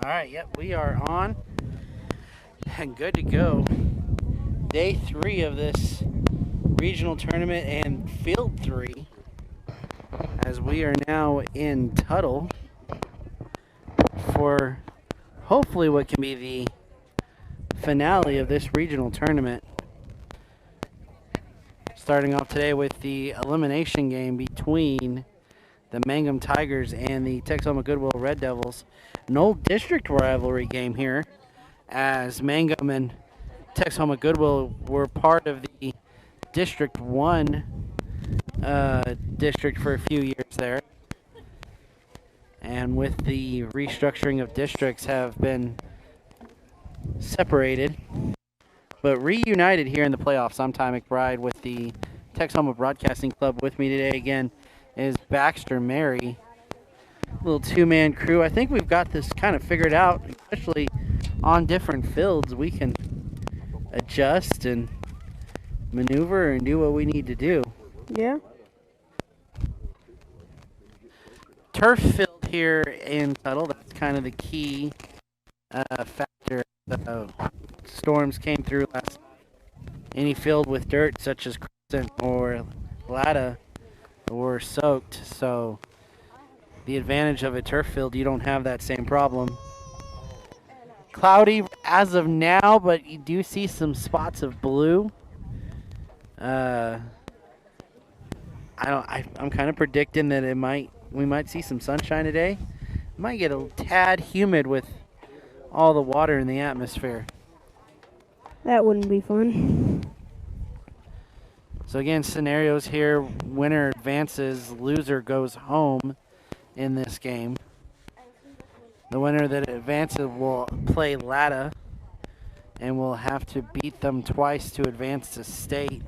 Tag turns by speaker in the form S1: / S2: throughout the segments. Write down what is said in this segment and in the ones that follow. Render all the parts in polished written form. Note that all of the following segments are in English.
S1: All right, yep, we are on and good to go. Day 3 of this regional tournament and field 3 as we are now in Tuttle for hopefully what can be the finale of this regional tournament. Starting off today with the elimination game between the Mangum Tigers and the Texoma Goodwill Red Devils. An old district rivalry game here as Mangum and Texoma Goodwill were part of the District 1 district for a few years there. And with the restructuring of districts have been separated, but reunited here in the playoffs. I'm Ty McBride with the Texoma Broadcasting Club. With me today again is Baxter Mary. Little two-man crew. I think we've got this kind of figured out, especially on different fields. We can adjust and maneuver and do what we need to do.
S2: Yeah.
S1: Turf field here in Tuttle, that's kind of the key factor. The storms came through last night. Any field with dirt, such as Crescent or Latta, were soaked. So the advantage of a turf field, you don't have that same problem. Cloudy as of now, but you do see some spots of blue. I'm kind of predicting that we might see some sunshine today. It might get a tad humid with all the water in the atmosphere.
S2: That wouldn't be fun.
S1: So again, scenarios here: winner advances, loser goes home in this game. The winner that advances will play Latta and will have to beat them twice to advance to state.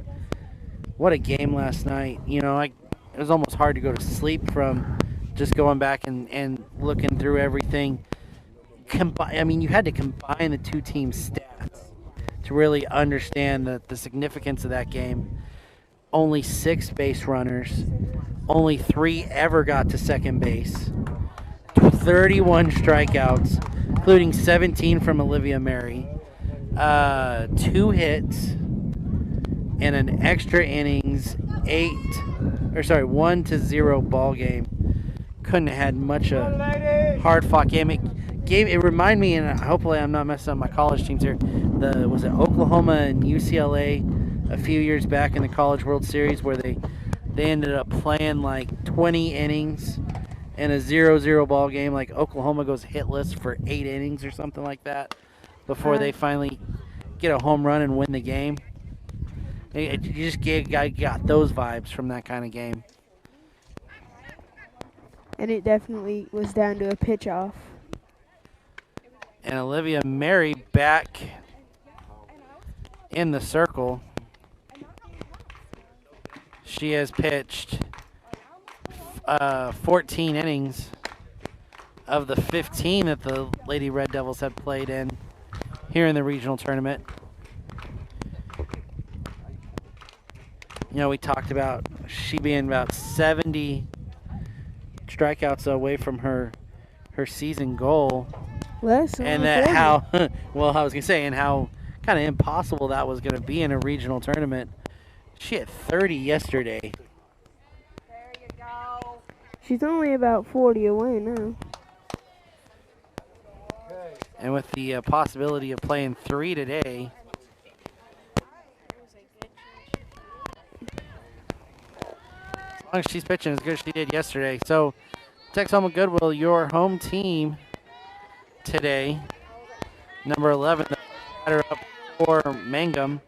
S1: What a game last night. You know, it was almost hard to go to sleep from just going back and looking through everything. You had to combine the two teams' stats to really understand the significance of that game. Only 6 base runners. Only 3 ever got to second base. 31 strikeouts, including 17 from Olivia Mary. 2 hits and an extra innings, 1-0 ball game. Couldn't have had much a hard-fought game. It reminded me, and hopefully I'm not messing up my college teams here. Was it Oklahoma and UCLA a few years back in the College World Series where they ended up playing like 20 innings in a 0-0 ball game? Like Oklahoma goes hitless for 8 innings or something like that before they finally get a home run and win the game. You just got those vibes from that kind of game.
S2: And it definitely was down to a pitch off.
S1: And Olivia Mary back in the circle. She has pitched 14 innings of the 15 that the Lady Red Devils have played in here in the regional tournament. You know, we talked about she being about 70 strikeouts away from her season goal.
S2: Less.
S1: And that how, well, I was going to say, and how kind of impossible that was going to be in a regional tournament. She had 30 yesterday.
S3: There you go.
S2: She's only about 40 away now.
S1: And with the possibility of playing 3 today. As long as she's pitching as good as she did yesterday. So, Texoma Goodwill, your home team today. Number 11, the batter up for Mangum.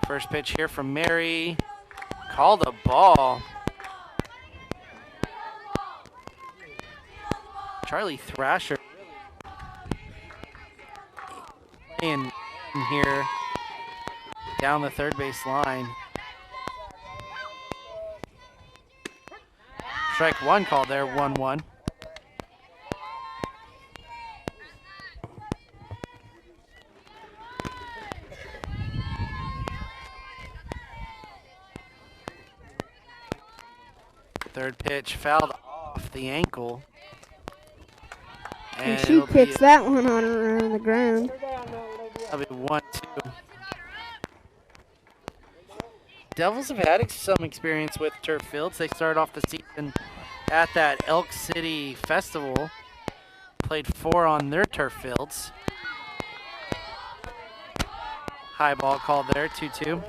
S1: First pitch here from Mary. Called a ball. Charlie Thrasher playing here down the third base line. Strike 1 called there, 1-1. Third pitch fouled off the ankle.
S2: And she kicks that one on around the ground.
S1: That'll be 1-2. Devils have had some experience with turf fields. They started off the season at that Elk City Festival. Played 4 on their turf fields. High ball called there, 2-2.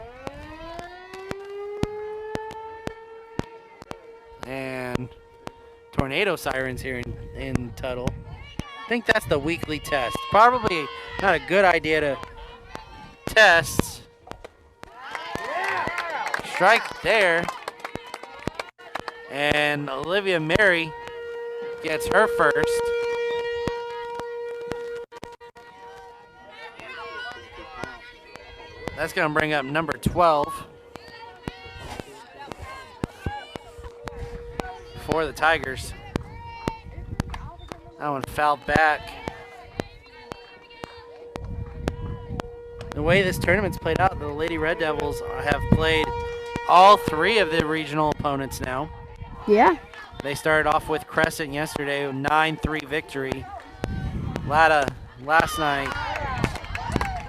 S1: And tornado sirens here in Tuttle. I think that's the weekly test. Probably not a good idea to test. Strike there. And Olivia Mary gets her first. That's going to bring up number 12 for the Tigers. That one fouled back. The way this tournament's played out, the Lady Red Devils have played all 3 of the regional opponents now.
S2: Yeah.
S1: They started off with Crescent yesterday, 9-3 victory. Latta last night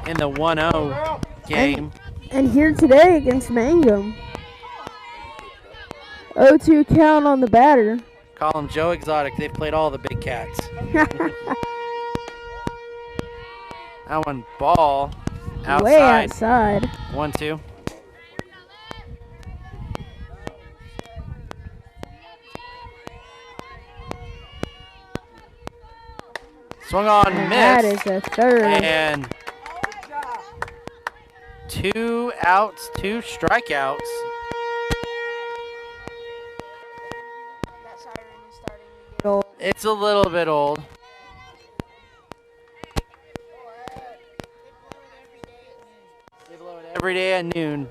S1: in the 1-0 game.
S2: And here today against Mangum. 0-2 count on the batter.
S1: Call him Joe Exotic. They've played all the big cats. That one ball outside.
S2: Way outside.
S1: 1-2. Swung on,
S2: And
S1: missed.
S2: that is a third.
S1: And 2 outs, 2 strikeouts.
S3: That siren is starting to get old.
S1: It's a little bit old. They blow it every day at noon.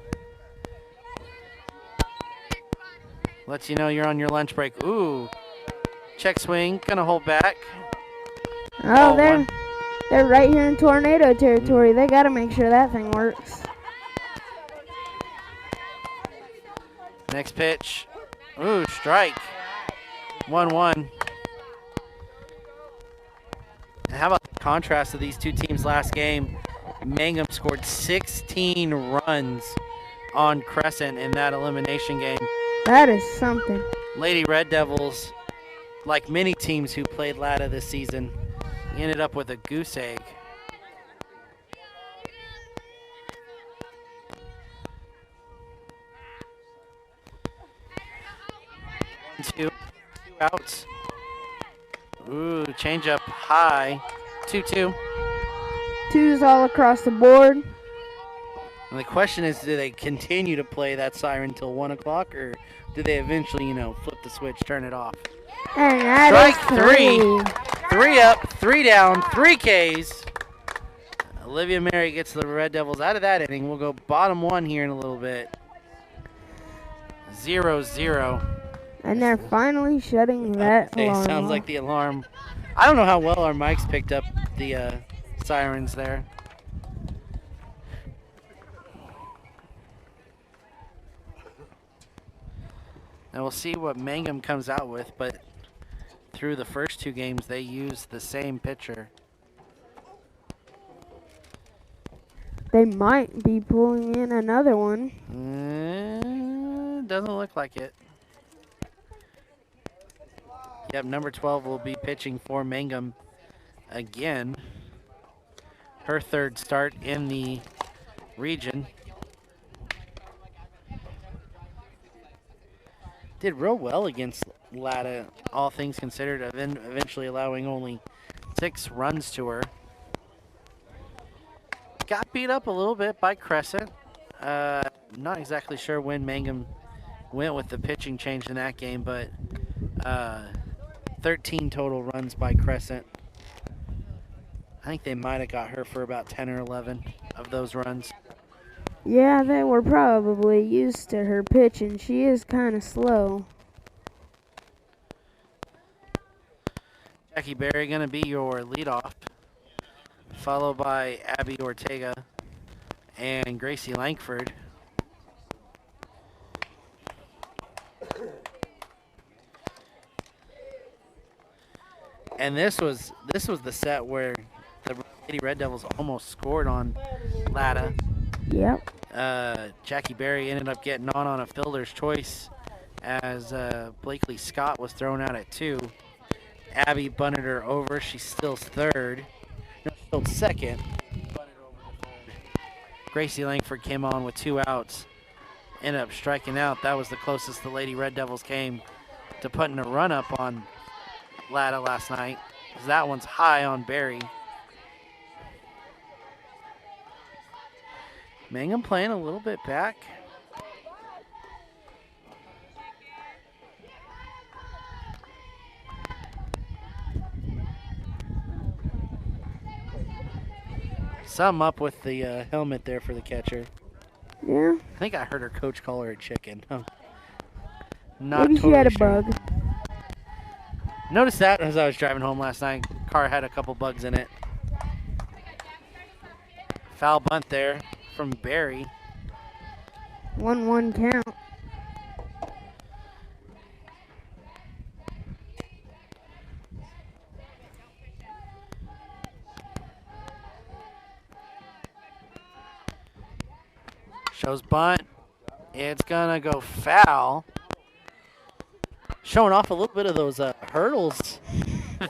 S1: Lets you know you're on your lunch break. Ooh. Check swing, gonna hold back.
S2: Oh,
S1: Ball
S2: they're right here in tornado territory. They got to make sure that thing works.
S1: Next pitch. Ooh, strike. 1-1. And how about the contrast of these two teams last game? Mangum scored 16 runs on Crescent in that elimination game.
S2: That is something.
S1: Lady Red Devils, like many teams who played Latta this season, ended up with a goose egg. Two outs. Ooh, change up high. 2-2.
S2: Twos all across the board.
S1: And the question is, do they continue to play that siren until 1 o'clock, or do they eventually, flip the switch, turn it off?
S2: And that
S1: Strike
S2: is
S1: 3. 3 up, 3 down, 3 Ks. Olivia Mary gets the Red Devils out of that inning. We'll go bottom 1 here in a little bit. 0-0.
S2: And they're finally shutting that
S1: Okay,
S2: alarm
S1: sounds
S2: off.
S1: like the alarm. I don't know how well our mics picked up the sirens there. Now we'll see what Mangum comes out with, but through the first 2 games, they used the same pitcher.
S2: They might be pulling in another one.
S1: Doesn't look like it. Yep, number 12 will be pitching for Mangum again. Her 3rd start in the region. Did real well against Latta, all things considered, eventually allowing only 6 runs to her. Got beat up a little bit by Crescent. Not exactly sure when Mangum went with the pitching change in that game, but 13 total runs by Crescent. I think they might have got her for about 10 or 11 of those runs.
S2: Yeah, they were probably used to her pitch, and she is kind of slow.
S1: Jackie Berry going to be your leadoff, followed by Abby Ortega and Gracie Langford. And this was the set where the Lady Red Devils almost scored on Latta.
S2: Yep.
S1: Jackie Berry ended up getting on a fielder's choice as Blakely Scott was thrown out at 2. Abby bunted her over. She's still third. No, still second. Bunted over to third. Gracie Langford came on with 2 outs. Ended up striking out. That was the closest the Lady Red Devils came to putting a run up on Latta last night. That one's high on Berry. Mangum playing a little bit back. Something up with the helmet there for the catcher.
S2: Yeah.
S1: I think I heard her coach call her a chicken. Not
S2: Maybe
S1: totally
S2: she had a
S1: sure.
S2: bug.
S1: Noticed that as I was driving home last night. Car had a couple bugs in it. Foul bunt there from Berry.
S2: 1-1 count.
S1: Shows bunt. It's gonna go foul. Showing off a little bit of those hurdles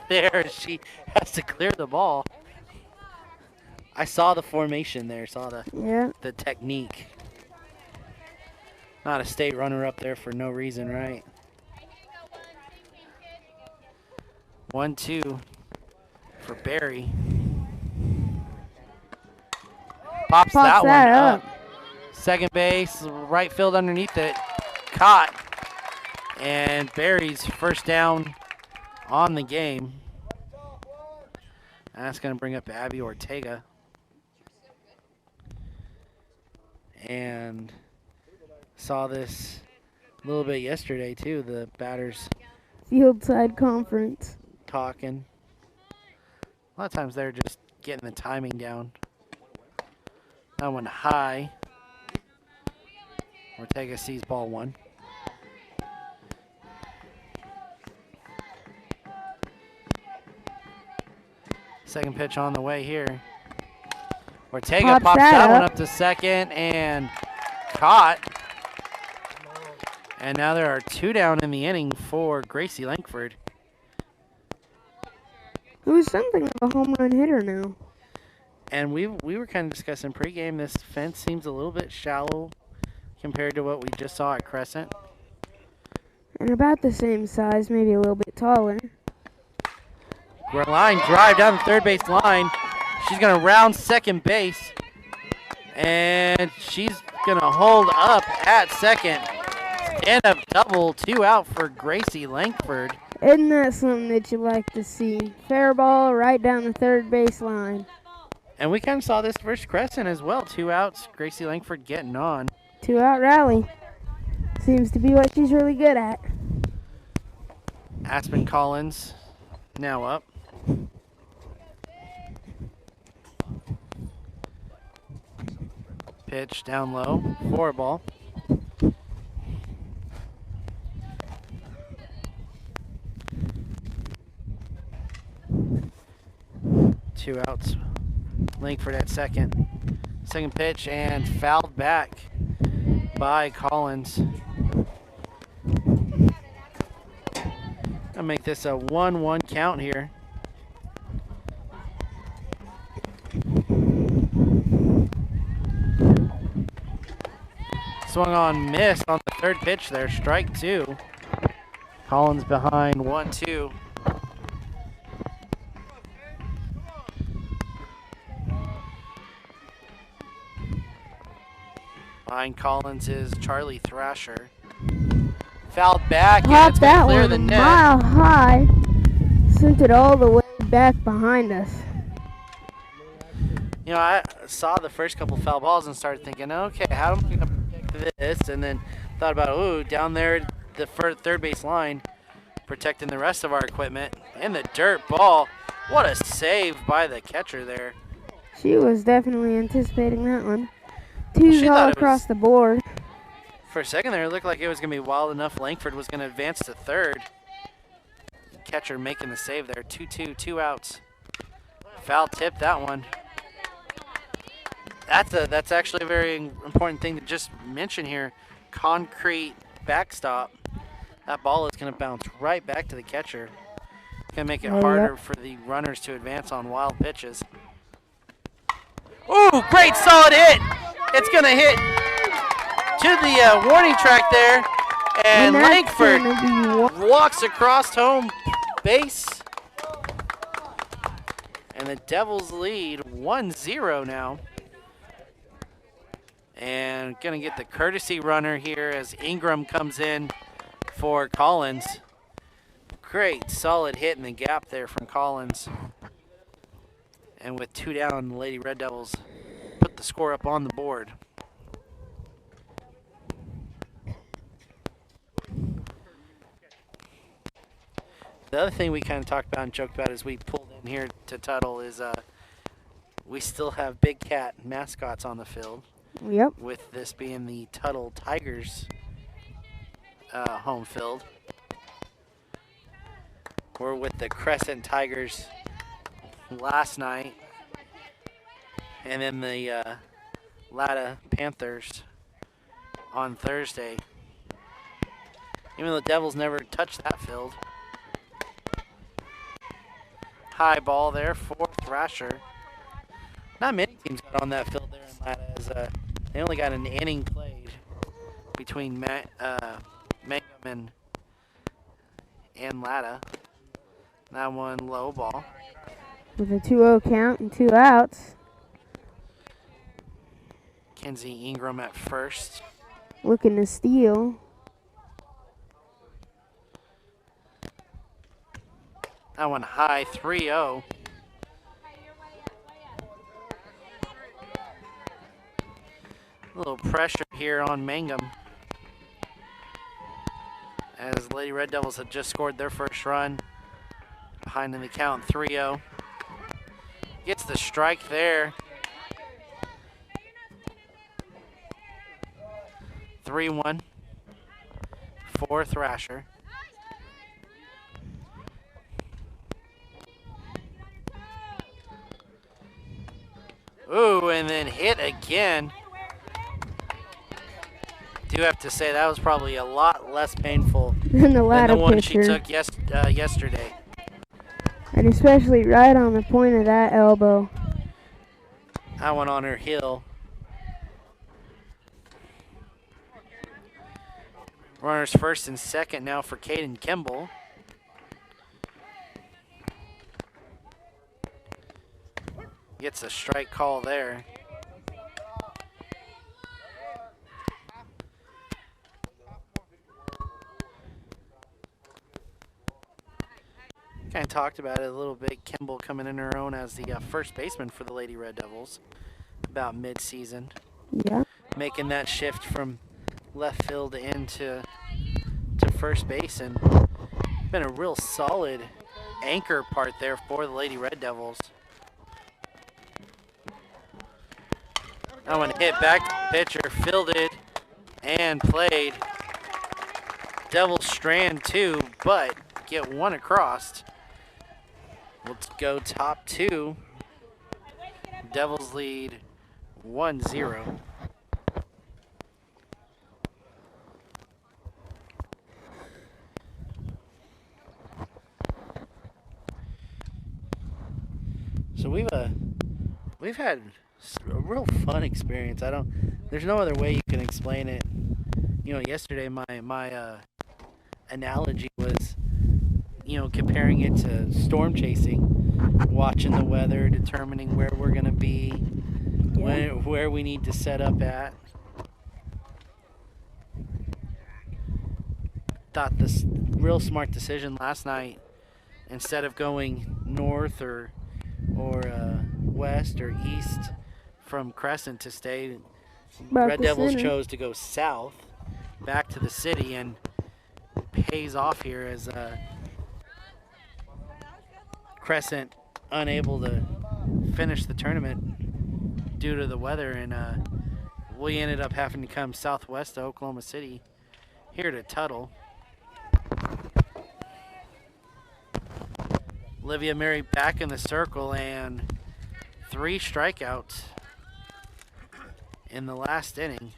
S1: there. She has to clear the ball. I saw the formation there, saw the technique. Not a state runner up there for no reason, right? 1-2 for Berry. Pops that one up. Second base, right field underneath it. Caught. And Berry's first down on the game. That's going to bring up Abby Ortega. And saw this a little bit yesterday, too. The batters
S2: Fieldside conference.
S1: talking. A lot of times they're just getting the timing down. That one high. Ortega sees ball 1. Second pitch on the way here. Ortega pops that one up to second and caught. And now there are 2 down in the inning for Gracie Langford.
S2: Who's something of a home run hitter now.
S1: And we were kind of discussing pregame. This fence seems a little bit shallow compared to what we just saw at Crescent.
S2: And about the same size, maybe a little bit taller.
S1: Line drive down the third base line. She's going to round second base. And she's going to hold up at second. Stand up double, 2 out for Gracie Langford.
S2: Isn't that something that you like to see? Fair ball right down the third base line.
S1: And we kind of saw this versus Crescent as well. 2 outs, Gracie Langford getting on.
S2: 2-out rally. Seems to be what she's really good at.
S1: Aspen Collins now up. Pitch down low, 4-ball. Two outs. Langford at second. Second pitch and fouled back by Collins. I'll make this a 1-1 count here. Swung on, missed on the third pitch there. Strike 2. Collins behind 1-2. Behind Collins is Charlie Thrasher. Fouled back.
S2: Popped that one
S1: the
S2: a
S1: net.
S2: mile high. Sent it all the way back behind us.
S1: You know, I saw the first couple foul balls and started thinking, okay, how am I going to protect this? And then thought about, ooh, down there, the third base line, protecting the rest of our equipment. In the dirt ball. What a save by the catcher there.
S2: She was definitely anticipating that one. 2's all across the board.
S1: For a second there, it looked like it was going to be wild enough. Langford was going to advance to third. catcher making the save there. 2-2, 2 outs. Foul tip that one. That's actually a very important thing to just mention here. Concrete backstop. That ball is going to bounce right back to the catcher. It's going to make it harder for the runners to advance on wild pitches. Ooh, great solid hit. It's going to hit to the warning track there. And Langford walks across home base. And the Devils lead 1-0 now. And going to get the courtesy runner here as Ingram comes in for Collins. Great solid hit in the gap there from Collins. And with 2 down, the Lady Red Devils put the score up on the board. The other thing we kind of talked about and joked about as we pulled in here to Tuttle is we still have Big Cat mascots on the field.
S2: Yep.
S1: With this being the Tuttle Tigers home field. We're with the Crescent Tigers last night. And then the Latta Panthers on Thursday. Even though the Devils never touched that field. High ball there for Thrasher. Not many teams got on that field there in Latta as they only got an inning played between Mangum and Latta. That one low ball.
S2: With a 2-0 count and 2 outs.
S1: Kenzie Ingram at first.
S2: Looking to steal.
S1: That one high, 3-0. A little pressure here on Mangum. As Lady Red Devils had just scored their first run. Behind in the count, 3-0. Gets the strike there. 3-1 for Thrasher. Ooh, and then hit again. Do have to say that was probably a lot less painful
S2: than the
S1: one
S2: pitcher.
S1: she took yesterday.
S2: And especially right on the point of that elbow.
S1: That one on her heel. Runners first and second now for Caden Kimball. Gets a strike call there. Kind of talked about it a little bit. Kimball coming in her own as the first baseman for the Lady Red Devils about mid-season.
S2: Yeah.
S1: Making that shift from left field into first base, and been a real solid anchor part there for the Lady Red Devils. That one hit back to the pitcher, fielded and played. Devils strand 2, but get 1 across. Let's go top 2. Devils lead 1-0. So we've had a real fun experience. There's no other way you can explain it. You know, yesterday my analogy was, you know, comparing it to storm chasing, watching the weather, determining where we're going to be, where we need to set up at. Thought this real smart decision last night, instead of going north or west or east from Crescent to stay, Red Devils chose to go south back to the city, and it pays off here as Crescent unable to finish the tournament due to the weather, and we ended up having to come southwest to Oklahoma City here to Tuttle. Olivia Mary back in the circle, and 3 strikeouts in the last inning.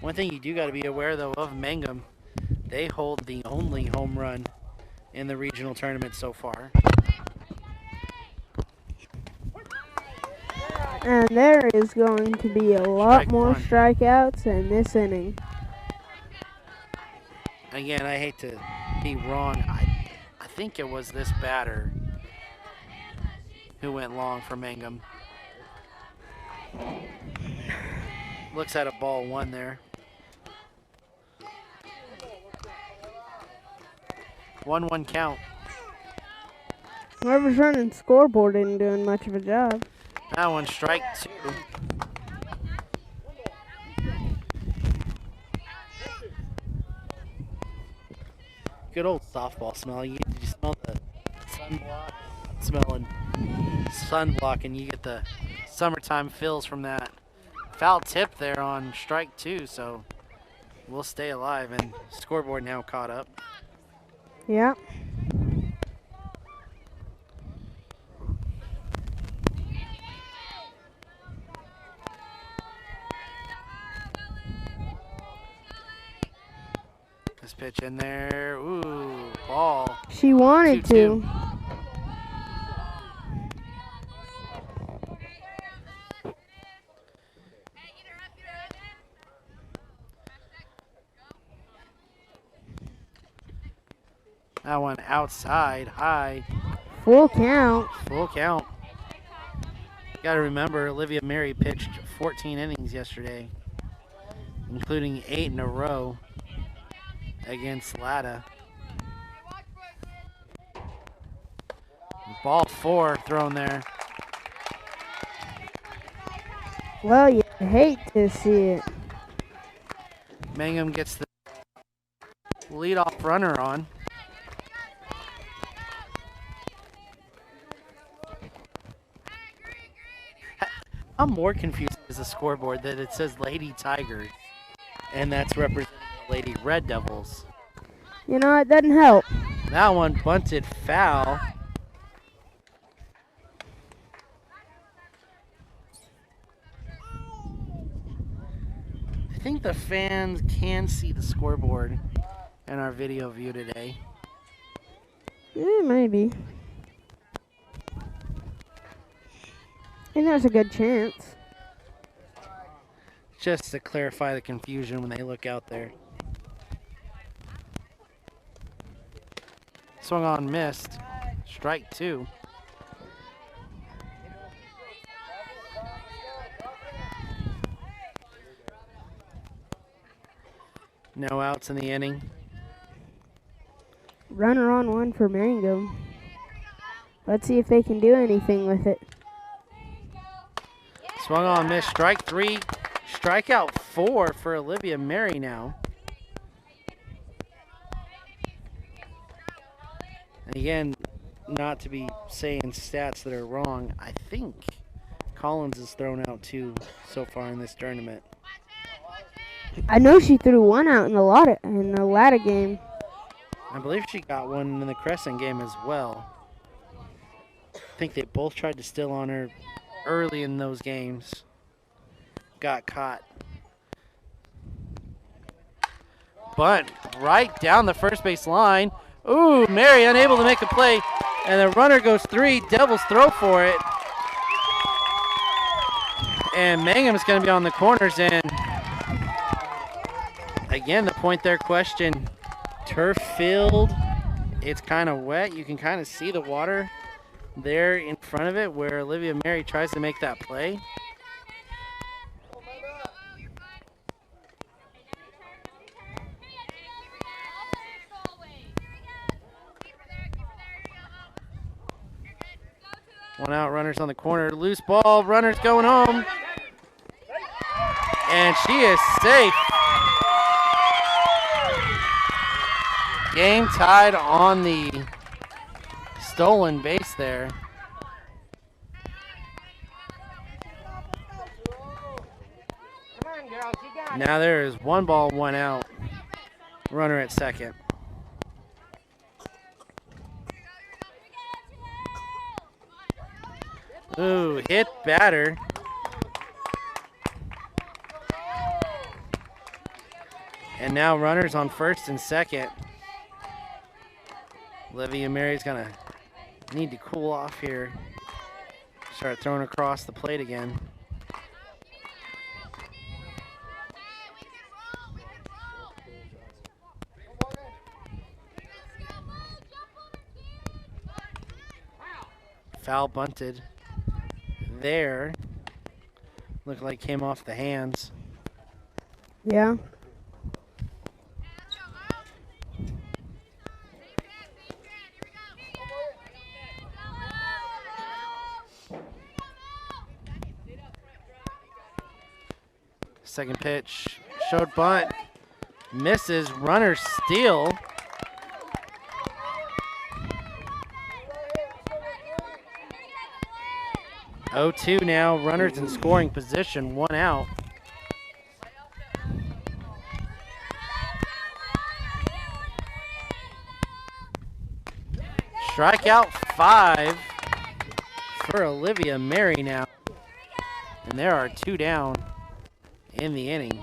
S1: One thing you do got to be aware, though, of Mangum, they hold the only home run in the regional tournament so far.
S2: And there is going to be a lot more strikeouts in this inning.
S1: Again, I hate to be wrong. I think it was this batter who went long for Mangum. Looks at a ball 1 there. 1-1 count.
S2: Whoever's running scoreboard isn't doing much of a job.
S1: That one, strike 2. Good old softball smell. Did you smell the sunblock? Smelling sunblock, and you get the summertime feels from that. Foul tip there on strike 2, so we'll stay alive, and scoreboard now caught up.
S2: Yeah.
S1: This pitch in there. Ooh, ball.
S2: She wanted
S1: 2-2.
S2: to.
S1: That one outside, high.
S2: Full count.
S1: Full count. Got to remember, Olivia Mary pitched 14 innings yesterday, including 8 in a row against Latta. Ball 4 thrown there.
S2: Well, you hate to see it.
S1: Mangum gets the leadoff runner on. I'm more confused as a scoreboard that it says Lady Tigers, and that's representing the Lady Red Devils.
S2: You know, it doesn't help.
S1: That one bunted foul. I think the fans can see the scoreboard in our video view today.
S2: Yeah, maybe. And there's a good chance.
S1: Just to clarify the confusion when they look out there. Swung on, missed. Strike 2. No outs in the inning.
S2: Runner on 1 for Mangum. Let's see if they can do anything with it.
S1: Swung on, missed. Strike 3. Strikeout 4 for Olivia Mary now. And again, not to be saying stats that are wrong, I think Collins has thrown out 2 so far in this tournament.
S2: I know she threw 1 out in the Latta game.
S1: I believe she got 1 in the Crescent game as well. I think they both tried to steal on her early in those games. Got caught. Bunt right down the first base line. Ooh, Mary unable to make a play, and the runner goes 3. Devils throw for it. And Mangum is going to be on the corners, and again, the point there question. Turf field, it's kind of wet. You can kind of see the water there in front of it where Olivia Mary tries to make that play. One out, runners on the corner. Loose ball, runners going home. And she is safe. Game tied on the stolen base there. Now there is 1 ball, 1 out. Runner at second. Ooh, hit batter. And now runners on first and second. Olivia Mary's gonna need to cool off here. Start throwing across the plate again. Foul bunted there. Looked like came off the hands.
S2: Yeah.
S1: Second pitch, showed bunt, misses, runner steal. Oh, 2 now, runners in scoring position, 1 out. Strikeout 5 for Olivia Mary now. And there are 2 down in the inning.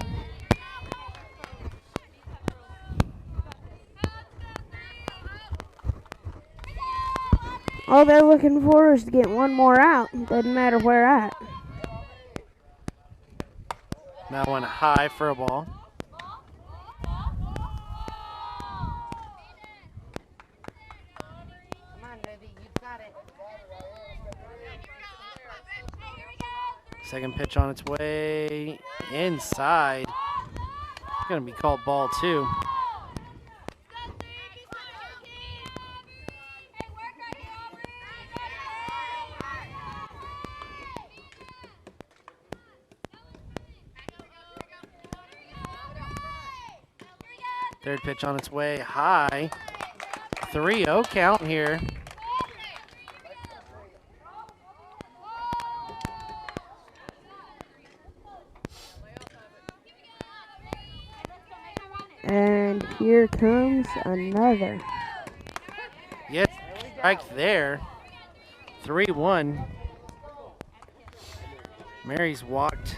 S2: All they're looking for is to get one more out. Doesn't matter where at.
S1: That one high for a ball. Second pitch on its way inside. Gonna be called ball 2. Third pitch on its way high. 3-0 count here.
S2: And here comes another.
S1: Yes, strike there. 3-1. Mary's walked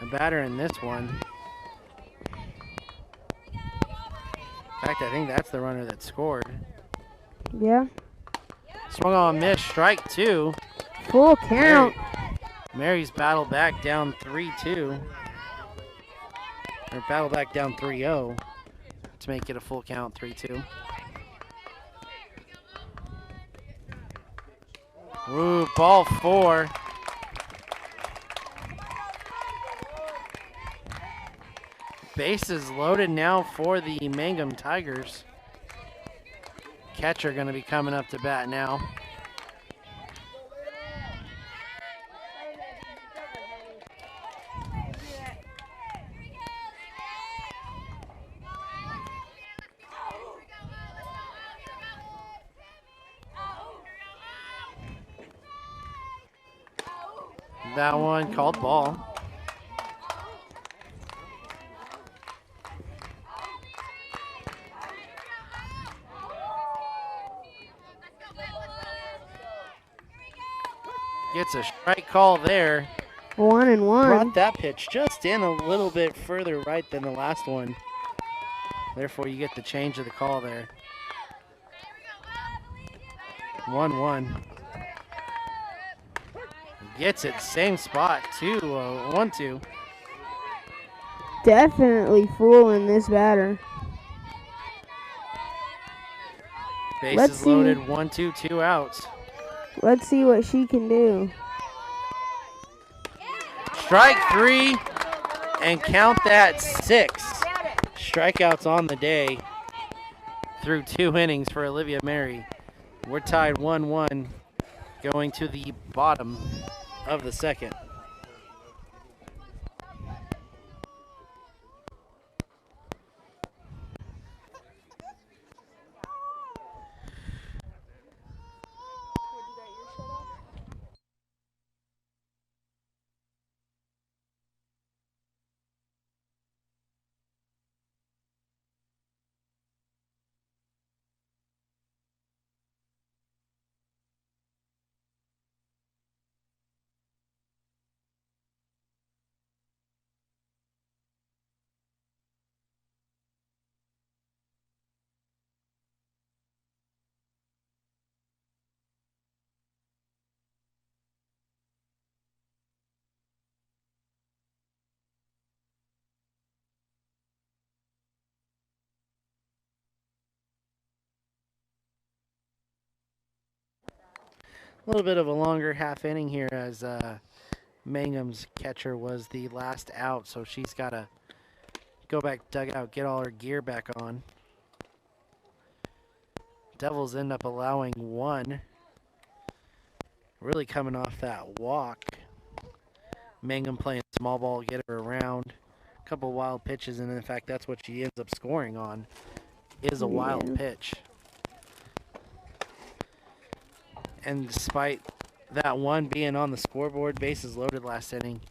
S1: a batter in this one. In fact, I think that's the runner that scored.
S2: Yeah.
S1: Swung on, miss, strike 2.
S2: Full count.
S1: Mary's battled back down 3-2. Or battled back down 3-0 to make it a full count, 3-2. Ooh, ball 4. Bases loaded now for the Mangum Tigers. Catcher going to be coming up to bat now. That one called ball. Gets a strike call there.
S2: 1-1.
S1: Brought that pitch just in a little bit further right than the last one. Therefore, you get the change of the call there. 1-1. Gets it, same spot, 1-2.
S2: Definitely fooling this batter.
S1: Bases loaded, 1-2, 2 outs.
S2: Let's see what she can do.
S1: Strike 3, and count that 6. Strikeouts on the day through 2 innings for Olivia Mary. We're tied 1-1 going to the bottom of the second. A little bit of a longer half inning here as Mangum's catcher was the last out, so she's got to go back dugout, get all her gear back on. Devils end up allowing one. Really coming off that walk. Mangum playing small ball, get her around. A couple wild pitches, and in fact, that's what she ends up scoring on, is a wild pitch. And despite that one being on the scoreboard, bases loaded last inning,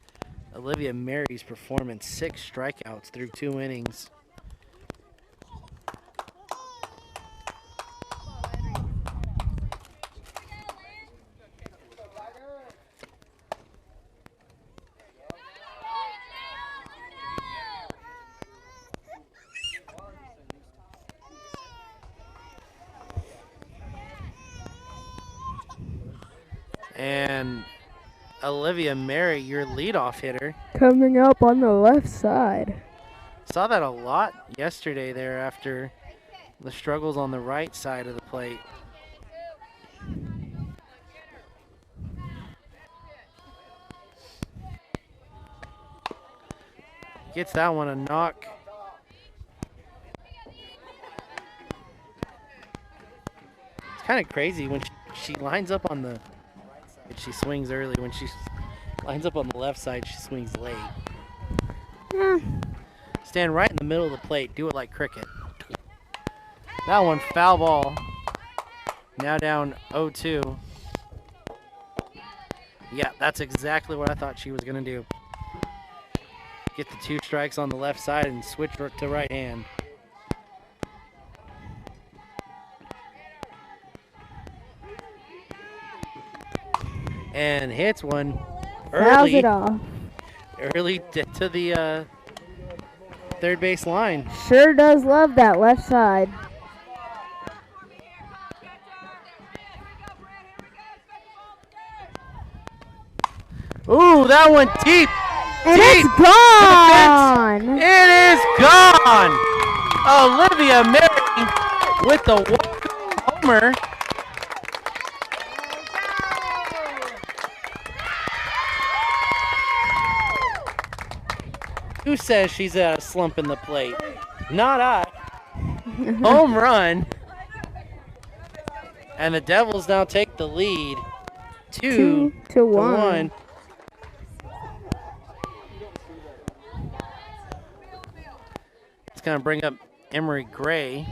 S1: Olivia Mary's performance, 6 strikeouts through 2 innings. And Olivia Mary, your leadoff hitter.
S2: Coming up on the left side.
S1: Saw that a lot yesterday there after the struggles on the right side of the plate. Gets that one a knock. It's kind of crazy when she lines up on the right side, she swings early. When she lines up on the left side, she swings late.
S2: Yeah.
S1: Stand right in the middle of the plate. Do it like cricket. That one, foul ball. Now down 0-2. Yeah, that's exactly what I thought she was going to do. Get the 2 strikes on the left side and switch to right hand. And hits one
S2: Fouls
S1: early.
S2: it off.
S1: Early to the third base line.
S2: Sure does love that left side.
S1: Ooh, that one deep.
S2: And
S1: Deep
S2: it's gone.
S1: It is gone. Olivia Mary with the walk homer. Who says she's at a slump in the plate? Not I. Home run. And the Devils now take the lead. 2-1. It's going to bring up Emery Gray.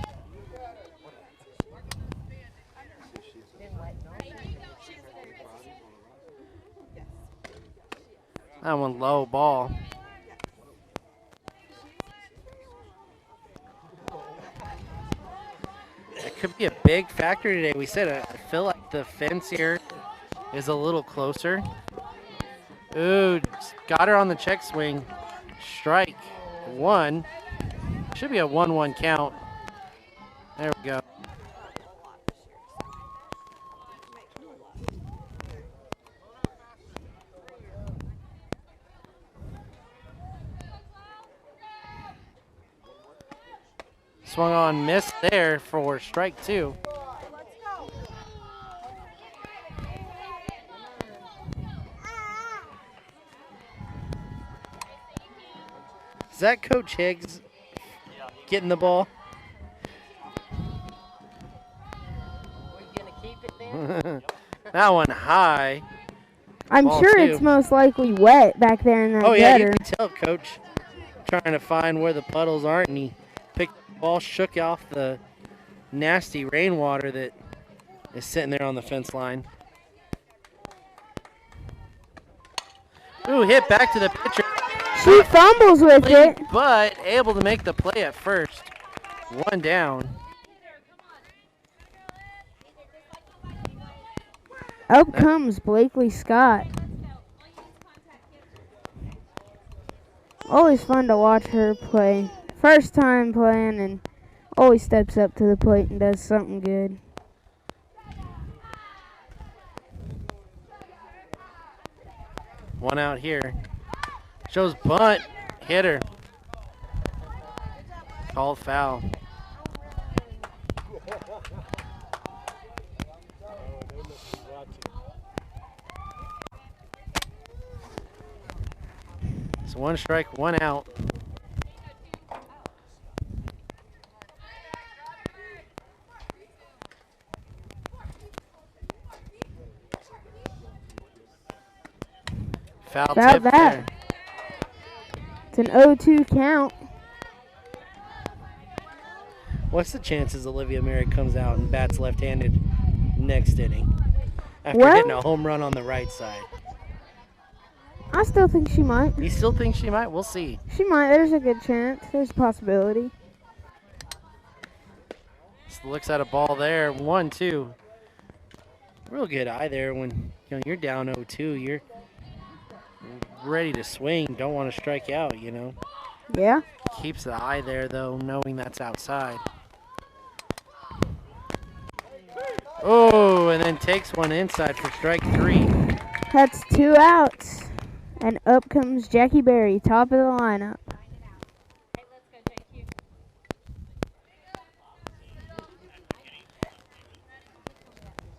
S1: That one low ball. It could be a big factor today. We said I feel like the fence here is a little closer. Ooh, got her on the check swing. Strike 1. Should be a 1-1 count. There we go. Swung on, missed there for strike 2. Is that Coach Higgs getting the ball? That one high.
S2: I'm
S1: Ball
S2: sure
S1: 2.
S2: it's most likely wet back there in that
S1: Oh yeah,
S2: gutter.
S1: you can tell Coach trying to find where the puddles aren't, and he picked the ball, shook off the nasty rainwater that is sitting there on the fence line. Ooh, hit back to the pitcher.
S2: She fumbles with it.
S1: But able to make the play at first. 1 down.
S2: Up comes Blakely Scott. Always fun to watch her play. First time playing and always steps up to the plate and does something good.
S1: One out here. Shows bunt. Hitter. Called foul. So 1 strike, 1 out. Foul
S2: Foul
S1: tip
S2: that.
S1: there.
S2: It's an 0-2 count.
S1: What's the chances Olivia Merrick comes out and bats left-handed next inning after
S2: Well,
S1: hitting a home run on the right side?
S2: I still think she might.
S1: You still think she might? We'll see.
S2: She might. There's a good chance. There's a possibility.
S1: Just looks at a ball there. 1-2. Real good eye there when you're down 0-2. You're ready to swing. Don't want to strike out,
S2: Yeah.
S1: Keeps the eye there, though, knowing that's outside. Oh, and then takes one inside for strike 3.
S2: That's 2 outs. And up comes Jackie Berry, top of the lineup.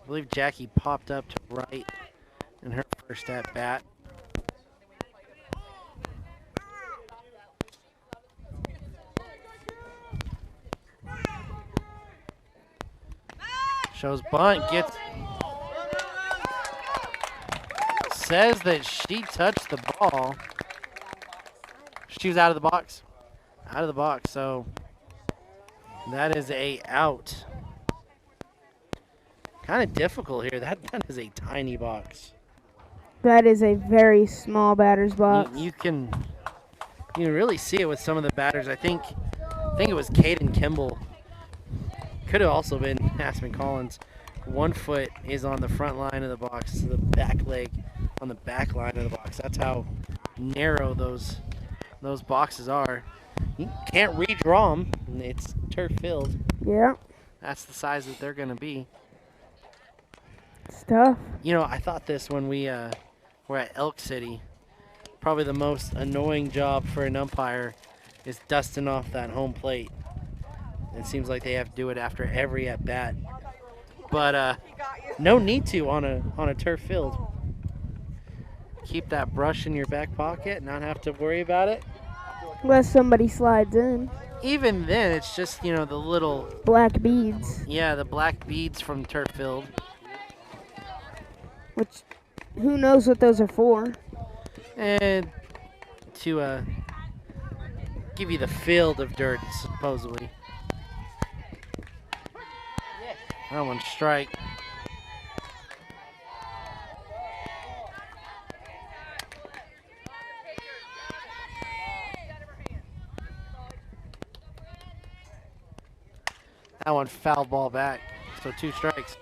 S1: I believe Jackie popped up to right in her first at bat. Shows bunt, says that she touched the ball. She was out of the box. Out of the box, so that is a out. Kind of difficult here. That is a tiny box.
S2: That is a very small batter's box.
S1: You can really see it with some of the batters. I think it was Caden Kimball. Could have also been Aspen Collins. 1 foot is on the front line of the box, the back leg on the back line of the box. That's how narrow those boxes are. You can't redraw them. It's turf filled.
S2: Yeah.
S1: That's the size that they're going to be.
S2: It's tough.
S1: I thought this when we were at Elk City. Probably the most annoying job for an umpire is dusting off that home plate. It seems like they have to do it after every at bat, but no need to on a turf field. Keep that brush in your back pocket, not have to worry about it.
S2: Unless somebody slides in.
S1: Even then, it's just the little
S2: Black beads.
S1: Yeah, the black beads from turf field.
S2: Which, who knows what those are for?
S1: And to give you the field of dirt, supposedly. That one's strike. That one foul ball back, so 2 strikes.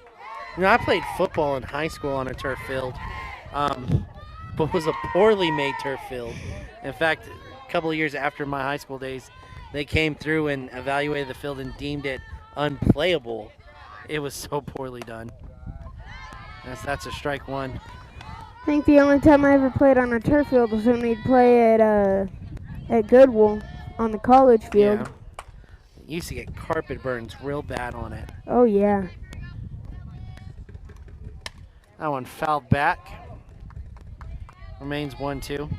S1: I played football in high school on a turf field, but it was a poorly made turf field. In fact, a couple of years after my high school days, they came through and evaluated the field and deemed it unplayable. It was so poorly done. That's a strike 1.
S2: I think the only time I ever played on a turf field was when we'd play at Goodwill on the college field.
S1: Yeah. Used to get carpet burns real bad on it.
S2: Oh, yeah.
S1: That one fouled back. Remains 1-2.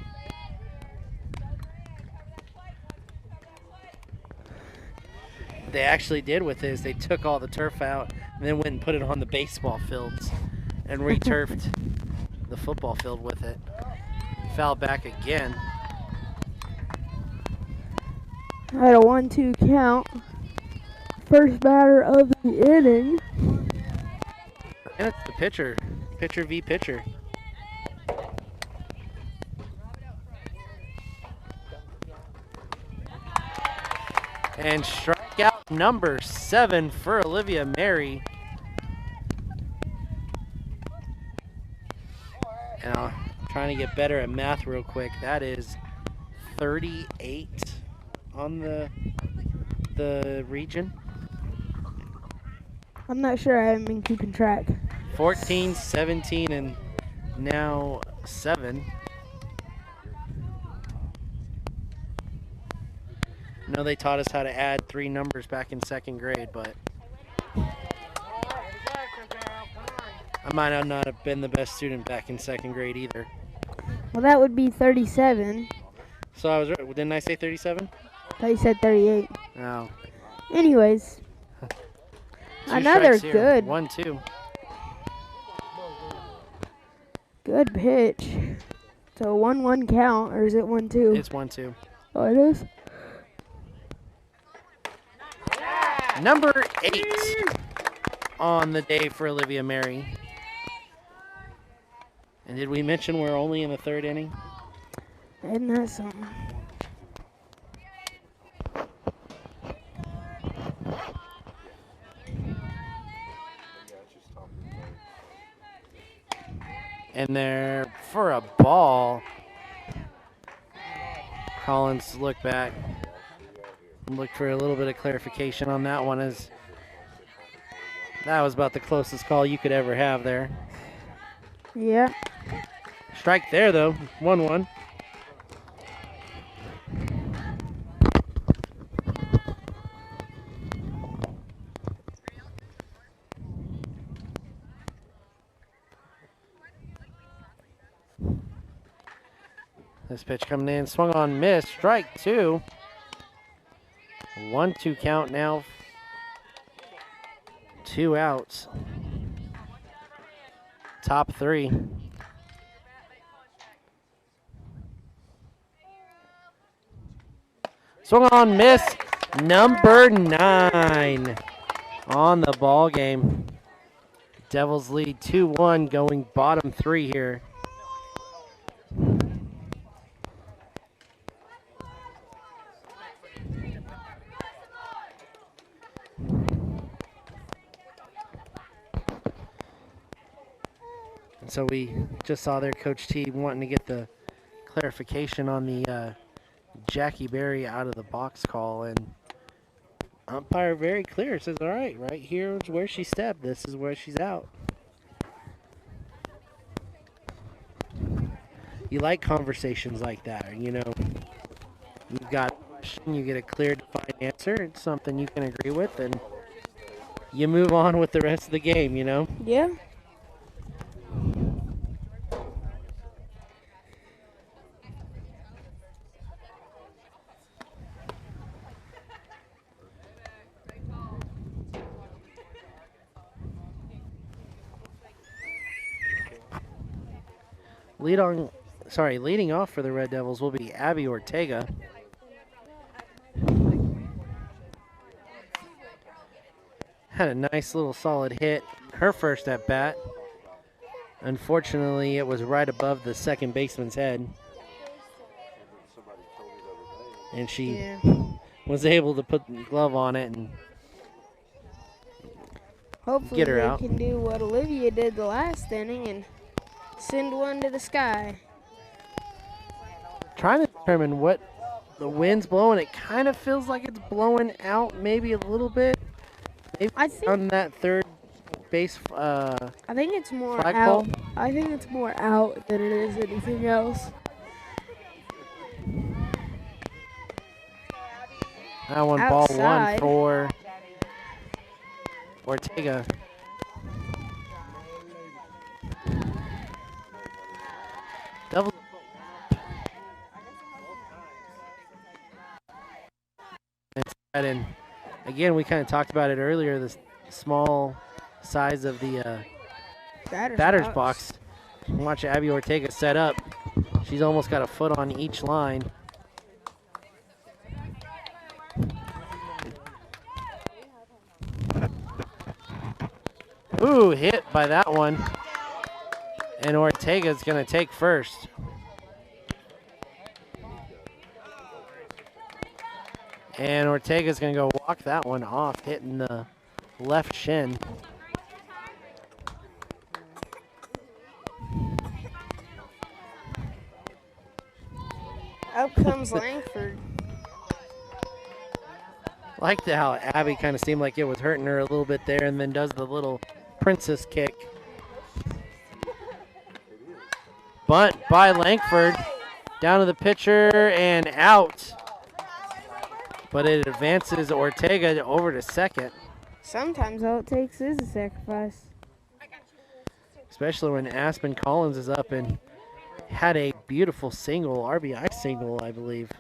S1: What they actually did with this, they took all the turf out and then went and put it on the baseball fields and returfed the football field with it. Fouled back again.
S2: I had a 1-2 count. First batter of the inning.
S1: And it's the pitcher. Pitcher v. pitcher. And strikeout number 7 for Olivia Mary. And I'm trying to get better at math real quick. That is 38 on the region.
S2: I'm not sure. I haven't been keeping track.
S1: 14, 17, and now 7. I know they taught us how to add 3 numbers back in 2nd grade, but I might not have been the best student back in 2nd grade either.
S2: Well, that would be 37.
S1: So I was right. Didn't I say 37?
S2: I thought you said 38.
S1: No.
S2: Anyways. Another good.
S1: 1-2.
S2: Good pitch. So 1-1 count, or is it 1-2?
S1: It's 1-2.
S2: Oh, it is?
S1: Number 8 on the day for Olivia Mary. And did we mention we're only in the 3rd inning?
S2: Isn't that something?
S1: And there for a ball. Collins looked back. Looked for a little bit of clarification on that one, as that was about the closest call you could ever have there.
S2: Yeah.
S1: Strike there, though. 1-1. This pitch coming in, swung on, missed. Strike 2. 1-2 count now. 2 outs. Top 3. Swung on, miss. Number 9 on the ball game. Devils lead 2-1, going bottom 3 here. So we just saw their coach T wanting to get the clarification on the Jackie Berry out of the box call, and umpire very clear, says, all right here is where she stepped. This is where she's out. You like conversations like that, you know. You get a clear, defined answer. It's something you can agree with, and you move on with the rest of the game, you know.
S2: Yeah.
S1: Leading off for the Red Devils will be Abby Ortega. Had a nice little solid hit her first at bat. Unfortunately, it was right above the second baseman's head. And she was able to put the glove on it and
S2: hopefully
S1: get her out.
S2: Can do what Olivia did the last inning and send one to the sky.
S1: Trying to determine what the wind's blowing. It kind of feels like it's blowing out maybe a little bit. Maybe on that third base
S2: I think it's more
S1: flagpole.
S2: out. I think it's more out than it is anything else.
S1: That one
S2: Outside.
S1: ball 1 for Ortega. Double. And again, we kind of talked about it earlier, the small size of the batter's box. Watch Abby Ortega set up. She's almost got a foot on each line. Ooh, hit by that one. And Ortega's going to take first. And Ortega's going to go walk that one off, hitting the left shin.
S2: Out comes Langford.
S1: Liked how Abby kind of seemed like it was hurting her a little bit there, and then does the little princess kick. Bunt by Langford. Down to the pitcher and out. But it advances Ortega over to second.
S2: Sometimes all it takes is a sacrifice.
S1: Especially when Aspen Collins is up, and had a beautiful single, RBI single, I believe,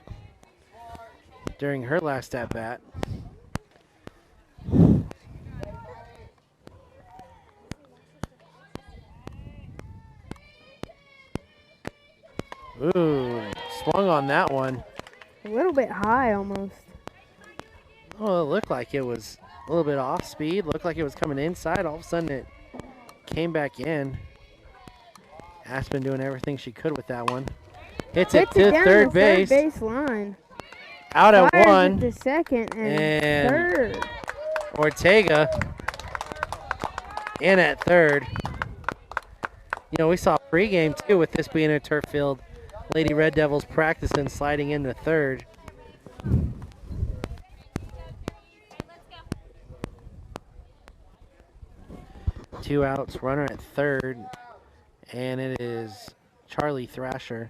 S1: during her last at-bat. Ooh, swung on that one.
S2: A little bit high almost.
S1: Oh, it looked like it was a little bit off speed. Looked like it was coming inside. All of a sudden, it came back in. Aspen doing everything she could with that one. Hits it to
S2: down
S1: third
S2: the
S1: base.
S2: Third base line.
S1: Out at
S2: Fires
S1: one.
S2: it to second
S1: And
S2: third.
S1: Ortega in at third. You know, we saw pregame too with this being a turf field. Lady Red Devils practicing sliding into third. Two outs, runner at third, and it is Charlie Thrasher.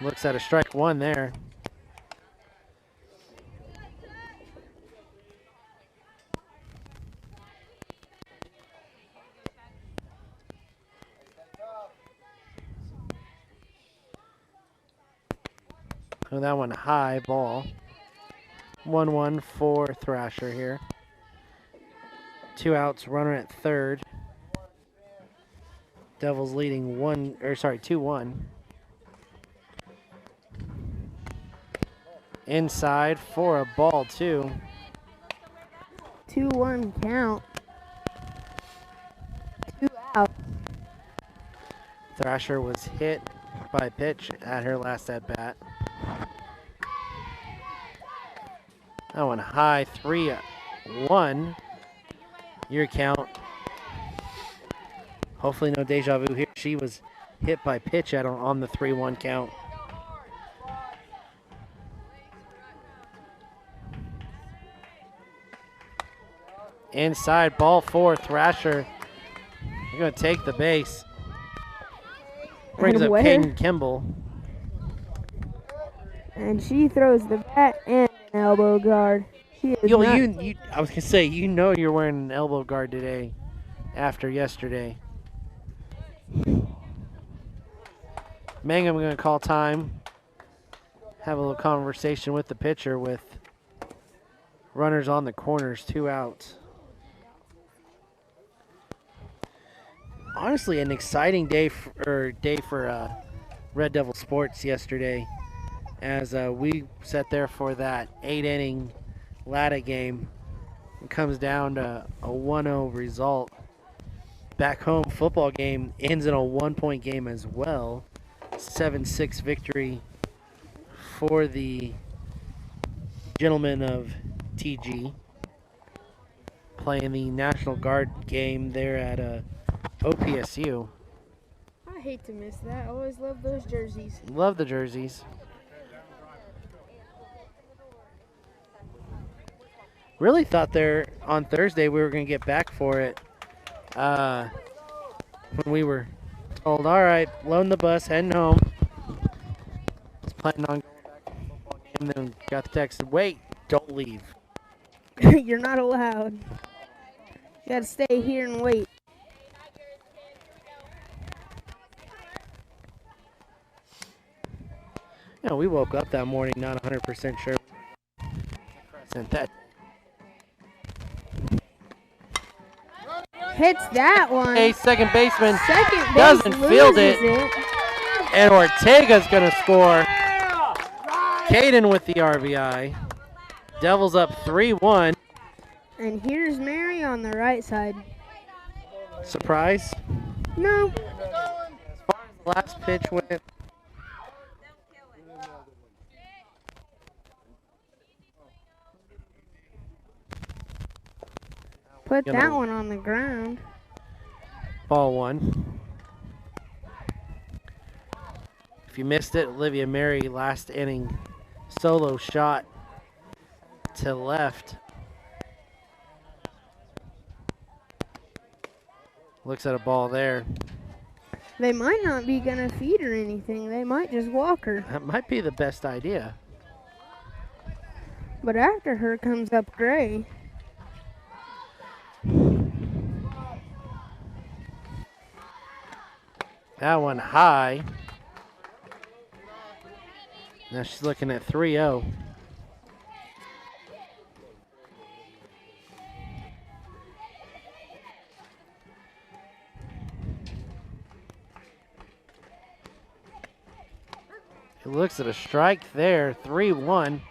S1: Looks at a strike one there. Oh, that one high ball. 1-1 for Thrasher here. Two outs, runner at third. Devils leading 2-1. Inside for a ball, 2.
S2: 2-1 count. 2 out.
S1: Thrasher was hit by a pitch at her last at bat. That one high, 3-1. Your count. Hopefully no deja vu here. She was hit by pitch on the 3-1 count. Inside, ball 4, Thrasher. You're going to take the base. Brings up Caden Kimball.
S2: And she throws the bat and an elbow guard. I was
S1: going to say, you know you're wearing an elbow guard today after yesterday. Mangum going to call time. Have a little conversation with the pitcher with runners on the corners, 2 outs. Honestly, an exciting day for Red Devil Sports yesterday, as we sat there for that 8-inning ladder game. It comes down to a 1-0 result. Back home football game ends in a 1-point game as well. 7-6 victory for the gentlemen of TG, playing the National Guard game there at OPSU.
S3: I hate to miss that. I always love those jerseys.
S1: Love the jerseys. Really thought there on Thursday we were going to get back for it when we were told, all right, loading the bus, heading home. Was planning on going back to the football game, then got the text, wait, don't leave.
S2: You're not allowed. You got to stay here and wait.
S1: You know, we woke up that morning not 100% sure. That
S2: Hits that one.
S1: a second baseman
S2: Second base
S1: doesn't field it,
S2: loses
S1: and Ortega's going to score. Caden with the RBI. Devils up 3-1.
S2: And here's Mary on the right side.
S1: Surprise?
S2: No.
S1: As far as the last pitch went,
S2: Put that one on the ground.
S1: ball 1. If you missed it, Olivia Mary last inning solo shot to left. Looks at a ball there.
S2: They might not be going to feed her anything. They might just walk her.
S1: That might be the best idea.
S2: But after her comes up Gray.
S1: That one high. Now she's looking at 3-0. It looks at a strike there, 3-1.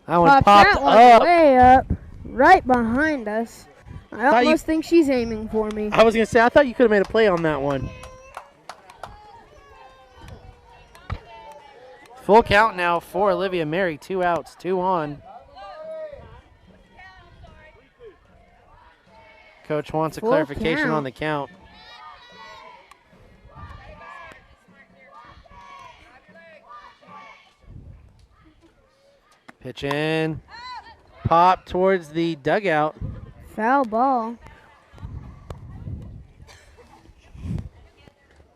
S1: That one popped up.
S2: Way up, right behind us. I almost think she's aiming for me.
S1: I was going to say, I thought you could have made a play on that one. Full count now for Olivia Mary. 2 outs, 2 on. Coach wants a clarification on the count. Pitch in. Pop towards the dugout.
S2: Foul ball.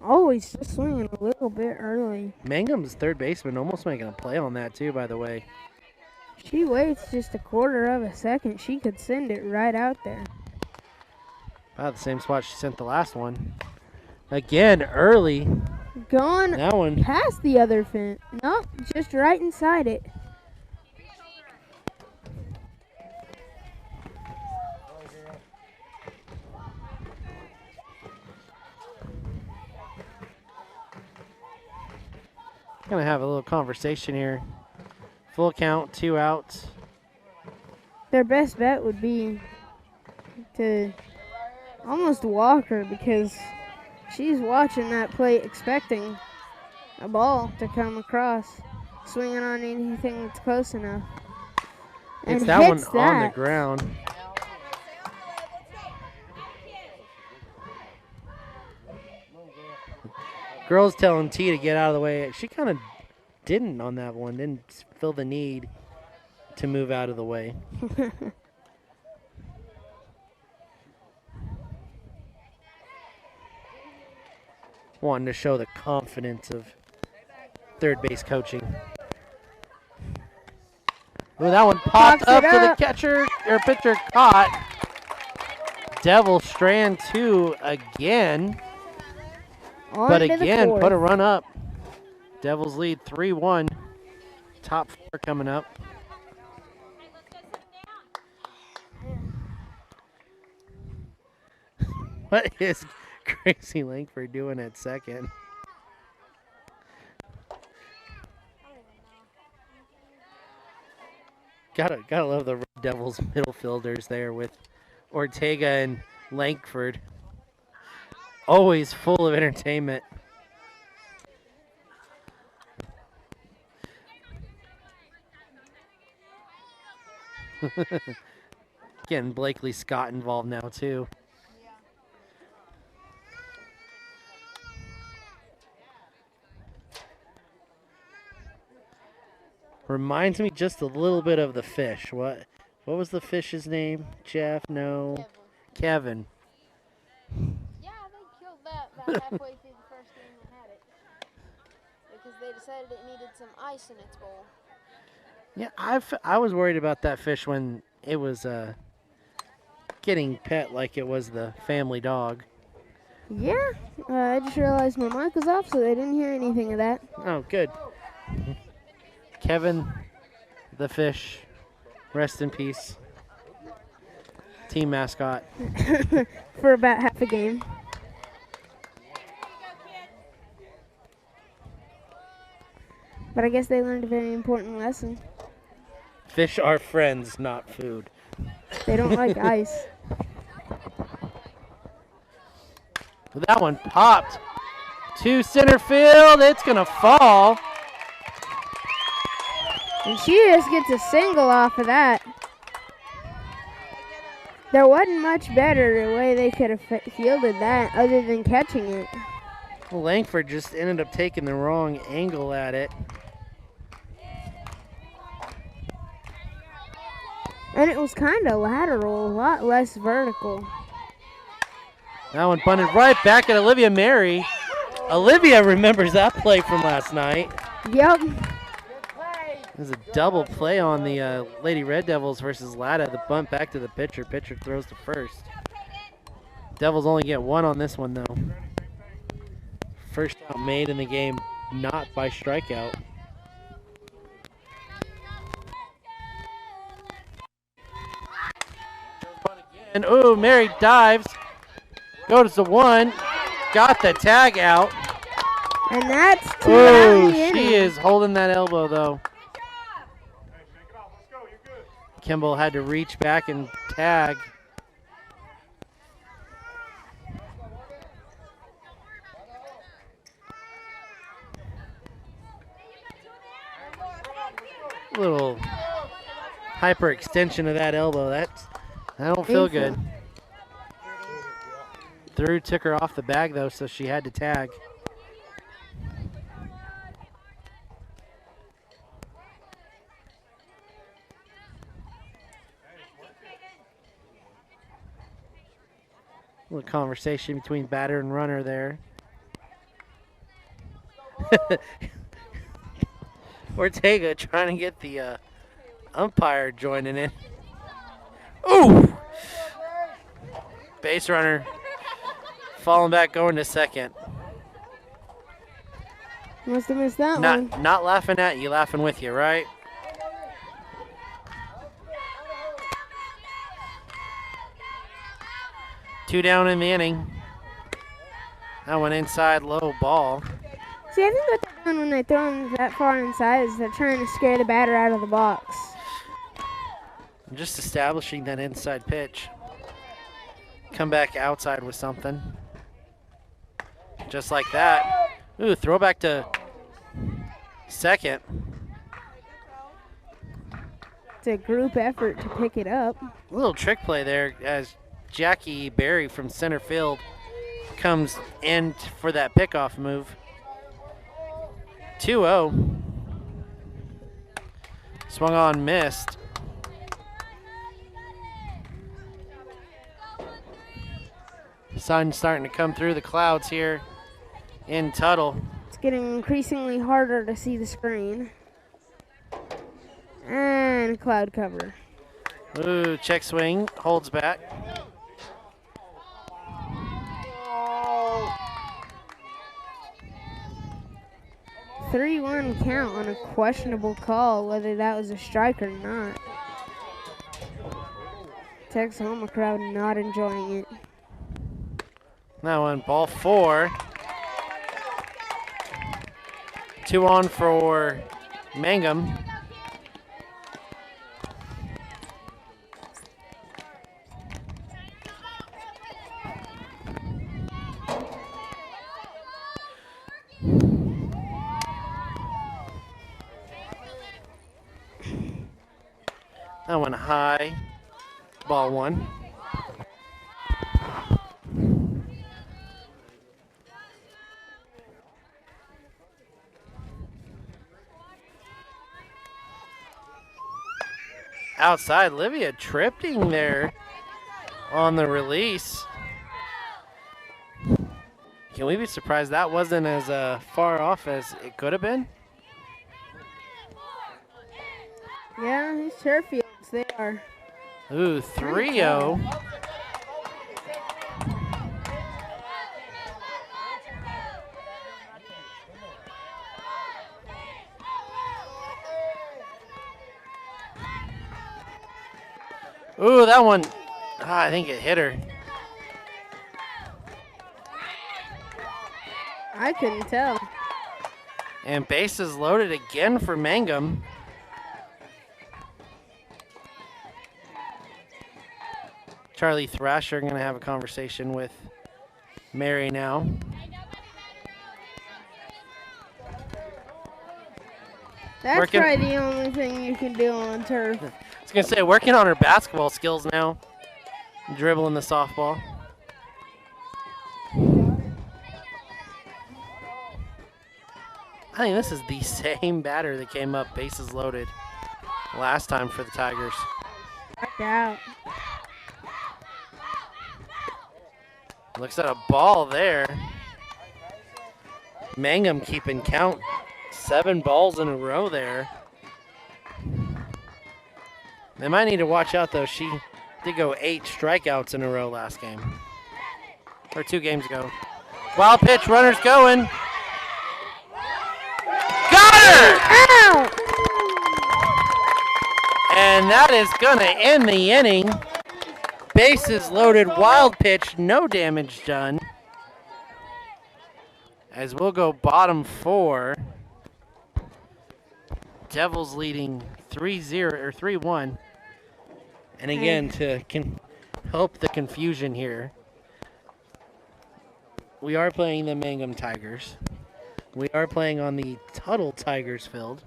S2: Always just swinging a little bit early.
S1: Mangum's third baseman almost making a play on that too, by the way.
S2: She waits just a quarter of a second. She could send it right out there.
S1: About the same spot she sent the last one. Again, early.
S2: Gone
S1: that one
S2: past the other fence. Nope, just right inside it.
S1: Gonna have a little conversation here. Full count, 2 outs.
S2: Their best bet would be to almost walk her because she's watching that plate expecting a ball to come across, swinging on anything that's close enough.
S1: It's that one on the ground. Girls telling T to get out of the way. She kind of didn't on that one, didn't feel the need to move out of the way. Wanting to show the confidence of third base coaching. Ooh, that one popped up to the catcher, or pitcher caught. Devil Strand 2 again. But again, put a run up. Devils lead 3-1. Top 4 coming up. What is Gracie Langford doing at second? Gotta love the Red Devils middle fielders there with Ortega and Langford. Always full of entertainment. Getting Blakely Scott involved now too. Reminds me just a little bit of the fish. What was the fish's name? Jeff? No. Kevin.
S3: Yeah, they killed that about halfway through the first game they had it. Because they decided it needed some ice in its bowl.
S1: Yeah, I was worried about that fish when it was getting pet like it was the family dog.
S2: Yeah, I just realized my mic was off, so they didn't hear anything of that.
S1: Oh, good. Kevin, the fish, rest in peace. Team mascot.
S2: For about half a game. But I guess they learned a very important lesson.
S1: Fish are friends, not food.
S2: They don't like ice.
S1: That one popped to center field. It's going to fall.
S2: And she just gets a single off of that. There wasn't much better the way they could have fielded that other than catching it.
S1: Well, Langford just ended up taking the wrong angle at it.
S2: And it was kind of lateral, a lot less vertical.
S1: That one punted right back at Olivia Mary. Olivia remembers that play from last night.
S2: Yep.
S1: There's a double play on the Lady Red Devils versus Latta. The bunt back to the pitcher. Pitcher throws to first. Devils only get one on this one, though. First out made in the game, not by strikeout. And oh, Mary dives. Goes to one. Got the tag out.
S2: And that's 2 out in the
S1: she
S2: inning.
S1: is holding that elbow, though. Kimball had to reach back and tag. Little hyperextension of that elbow. That don't feel good. Threw, took her off the bag, though, so she had to tag. A little conversation between batter and runner there. Ortega trying to get the umpire joining in. Ooh! Base runner falling back, going to second.
S2: Must have missed that one.
S1: Not laughing at you, laughing with you, right? Two down in the inning. That one inside, low ball.
S2: See, I think what they're doing when they throw them that far inside is they're trying to scare the batter out of the box.
S1: I'm just establishing that inside pitch. Come back outside with something. Just like that. Ooh, throwback to second.
S2: It's a group effort to pick it up.
S1: A little trick play there as Jackie Berry from center field comes in for that pickoff move. 2-0. Swung on, missed. Sun starting to come through the clouds here in Tuttle.
S2: It's getting increasingly harder to see the screen. And cloud cover.
S1: Ooh, check swing, holds back.
S2: Oh. 3-1 count on a questionable call, whether that was a strike or not. Texahoma crowd not enjoying it.
S1: That one, ball 4. 2 on for Mangum. That one high, ball 1. Outside, Livia tripping there on the release. Can we be surprised that wasn't as far off as it could have been?
S2: Yeah, these turf fields, they are.
S1: Ooh, 3-0. Ooh, that one, I think it hit her.
S2: I couldn't tell.
S1: And bases loaded again for Mangum. Charlie Thrasher going to have a conversation with Mary now.
S2: That's probably the only thing you can do on turf.
S1: I was going to say, working on her basketball skills now. Dribbling the softball. I think this is the same batter that came up bases loaded last time for the Tigers.
S2: Back out.
S1: Looks at a ball there. Mangum keeping count 7 balls in a row there. They might need to watch out, though. She did go 8 strikeouts in a row last game. Or 2 games ago. Wild pitch, runner's going. Got her!
S2: Ow!
S1: And that is going to end the inning. Bases loaded, wild pitch, no damage done. As we'll go bottom 4. Devils leading 3-0 or 3-1. And again, to help the confusion here, we are playing the Mangum Tigers. We are playing on the Tuttle Tigers field.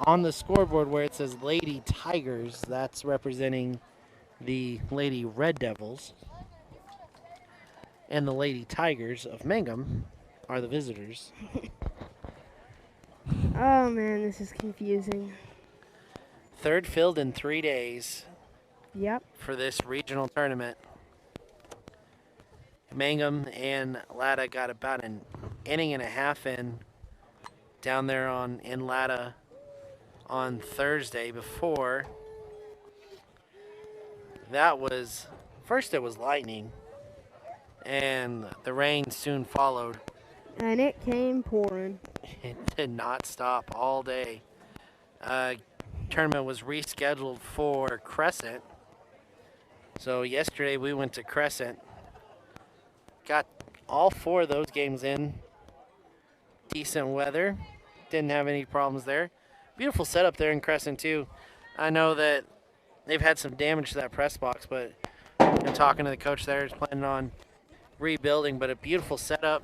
S1: On the scoreboard where it says Lady Tigers, that's representing the Lady Red Devils. And the Lady Tigers of Mangum are the visitors.
S2: Oh man, this is confusing.
S1: Third field in 3 days
S2: Yep.
S1: for this regional tournament. Mangum and Latta got about an inning and a half in down there in Latta on Thursday before. That was, first it was lightning, and the rain soon followed.
S2: And it came pouring.
S1: It did not stop all day. Tournament was rescheduled for Crescent. So yesterday we went to Crescent. Got all 4 of those games in. Decent weather. Didn't have any problems there. Beautiful setup there in Crescent too. I know that they've had some damage to that press box, but I'm talking to the coach there, is planning on rebuilding, but a beautiful setup.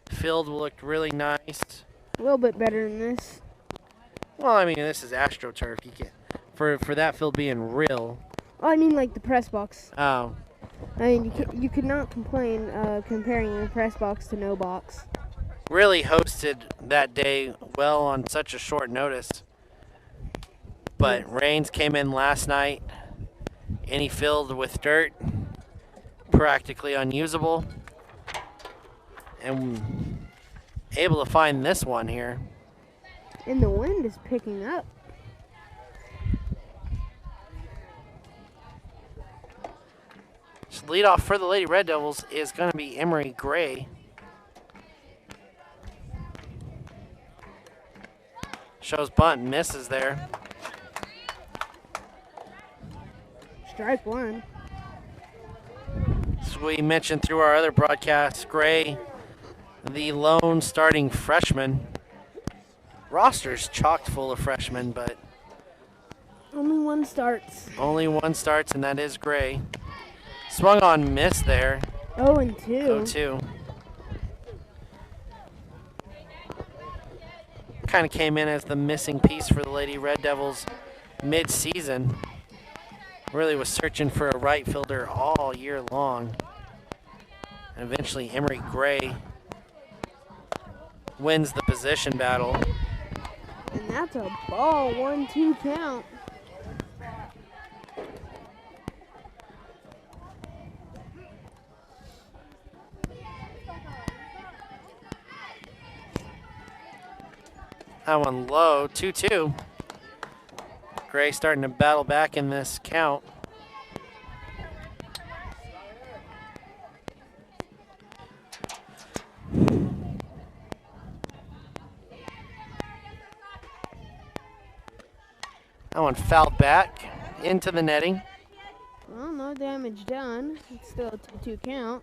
S1: The field looked really nice.
S2: A little bit better than this.
S1: Well, I mean, this is AstroTurf. You can't, for that field being real.
S2: Oh, I mean like the press box.
S1: Oh,
S2: I mean, you could not complain comparing the press box to no box.
S1: really hosted that day well on such a short notice. But rains came in last night. Any field with dirt, practically unusable. And able to find this one here.
S2: And the wind is picking up.
S1: So lead off for the Lady Red Devils is going to be Emery Gray. Shows bunt and misses there.
S2: Strike 1.
S1: As we mentioned through our other broadcasts, Gray, the lone starting freshman. Roster's chocked full of freshmen, but
S2: Only 1 starts.
S1: only 1 starts, and that is Gray. Swung on, miss there.
S2: 0-2.
S1: 0-2. Kind of came in as the missing piece for the Lady Red Devils mid-season. Really was searching for a right fielder all year long. And eventually Emery Gray wins the position battle.
S2: And that's a ball. 1-2 count.
S1: That one low, 2-2. Gray starting to battle back in this count. That one fouled back into the netting.
S2: Well, no damage done. It's still a 2-2 count.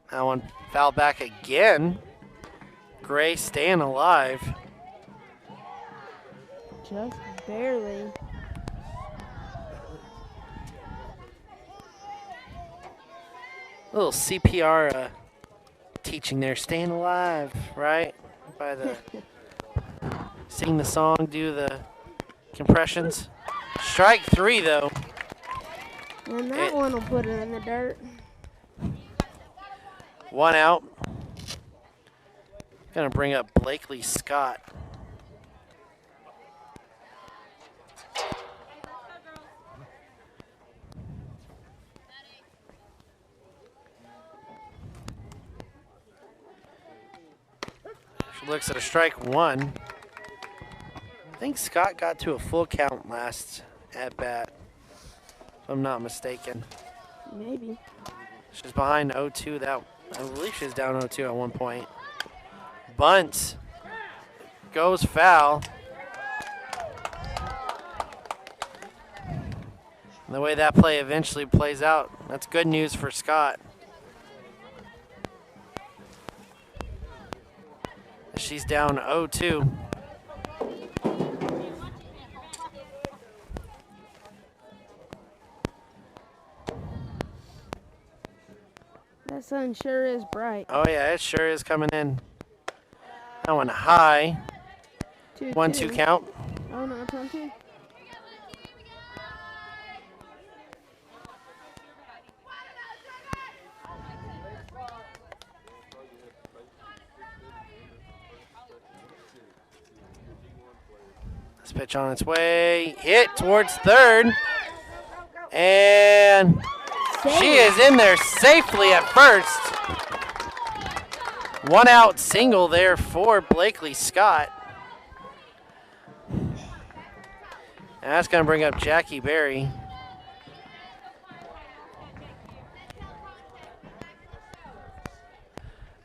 S1: That one fouled back again. Gray staying alive.
S2: Just barely.
S1: A little CPR teaching there, staying alive, right? By the sing the song, do the compressions. Strike 3 though.
S2: And that one will put it in the dirt.
S1: 1 out. Gonna bring up Blakely Scott. She looks at a strike one. I think Scott got to a full count last at bat, if I'm not mistaken.
S2: Maybe.
S1: She's behind 0-2. I believe she's down 0-2 at one point. Bunt goes foul. And the way that play eventually plays out, that's good news for Scott. She's down 0-2.
S2: That sun sure is bright.
S1: Oh yeah, it sure is coming in. That one high. 1-2 count.
S2: Oh no, it's 1-2.
S1: This pitch on its way. Hit towards third. And she is in there safely at first. One out single there for Blakely Scott. And that's going to bring up Jackie Berry.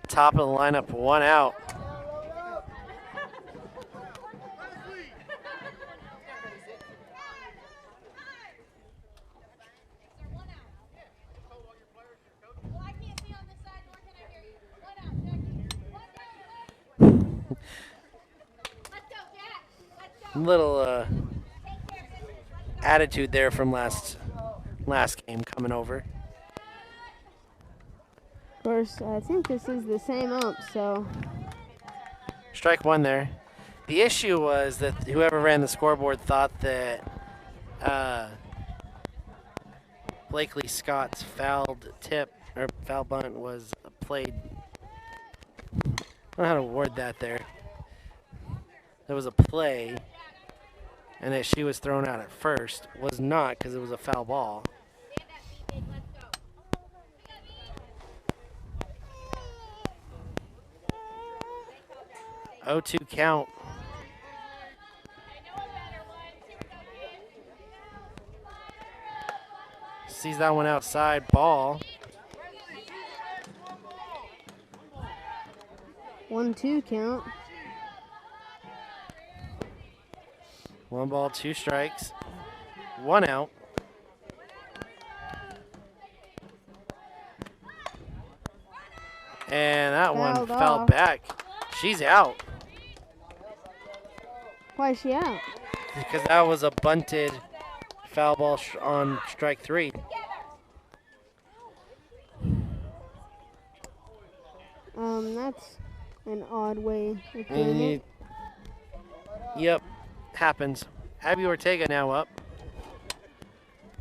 S1: Top of the lineup, one out. Little attitude there from last game coming over.
S2: Of course, I think this is the same ump, so.
S1: Strike one there. The issue was that whoever ran the scoreboard thought that Blakely Scott's fouled tip or foul bunt was played. I don't know how to word that there. There was a play, and that she was thrown out at first. Was not, because it was a foul ball. Oh, 2 count. Sees that one outside, ball.
S2: 1-2 count.
S1: 1 ball, 2 strikes, 1 out. And that one fell back. She's out.
S2: Why is she out?
S1: Because that was a bunted foul ball on strike 3.
S2: That's an odd way of doing it.
S1: Yep, happens. Abby Ortega now up.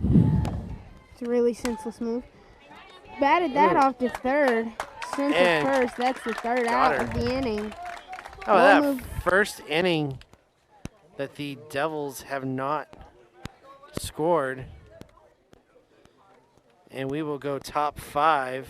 S2: It's a really senseless move. Batted that off to third. Sent it first. That's the third out of the inning.
S1: Oh, that first inning that the Devils have not scored. And we will go top 5.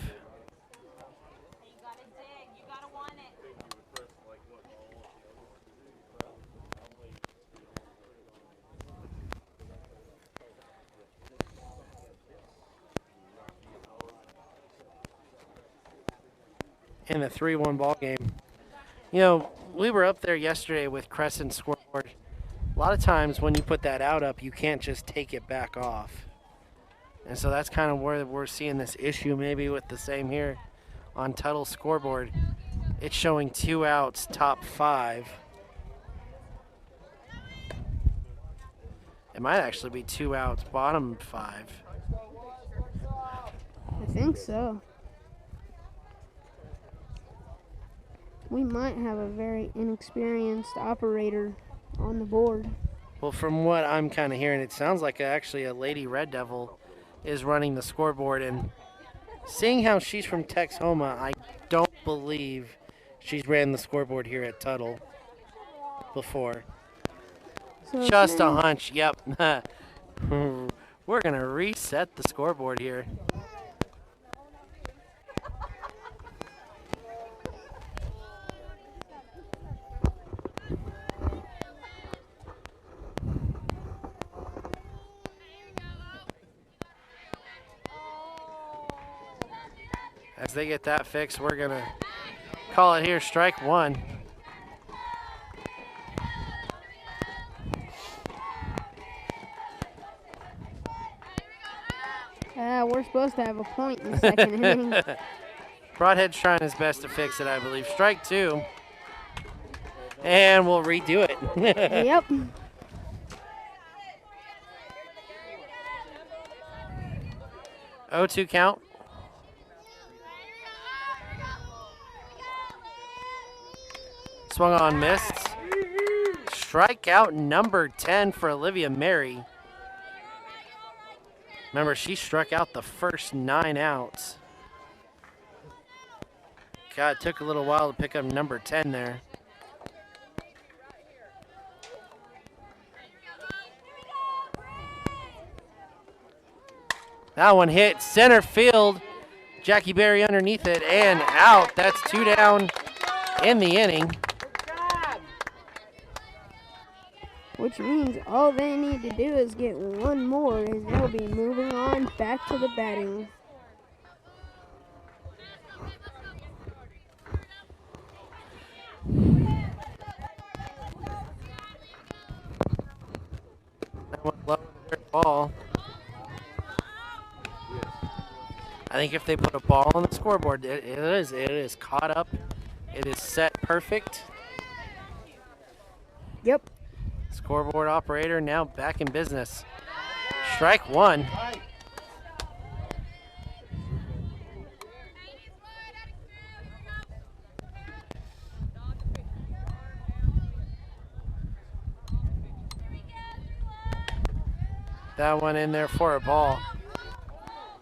S1: In the 3-1 ball game. You know, we were up there yesterday with Crescent scoreboard. A lot of times when you put that out up, you can't just take it back off. And so that's kind of where we're seeing this issue maybe with the same here on Tuttle scoreboard. It's showing 2 outs, top 5. It might actually be 2 outs, bottom 5.
S2: I think so. We might have a very inexperienced operator on the board.
S1: Well, from what I'm kind of hearing, it sounds like actually a Lady Red Devil is running the scoreboard. And seeing how she's from Texhoma, I don't believe She's ran the scoreboard here at Tuttle before.
S2: So
S1: Just a hunch. Yep. We're going to reset the scoreboard here. As they get that fixed, we're going to call it here, strike one.
S2: We're supposed to have a point in the second inning.
S1: Broadhead's trying his best to fix it, I believe. Strike two. And we'll redo it.
S2: Yep.
S1: 0-2 count. Swung on, missed. Strikeout number 10 for Olivia Mary. Remember, she struck out the first 9 outs. God, it took a little while to pick up number 10 there. That one hit center field. Jackie Berry underneath it and out. That's 2 down in the inning.
S2: Which means all they need to do is get one more and they'll be moving on back to the batting.
S1: That one low in the ball. I think if they put a ball on the scoreboard, it is caught up. It is set perfect.
S2: Yep.
S1: Scoreboard operator now back in business. Strike one. That one in there for a ball.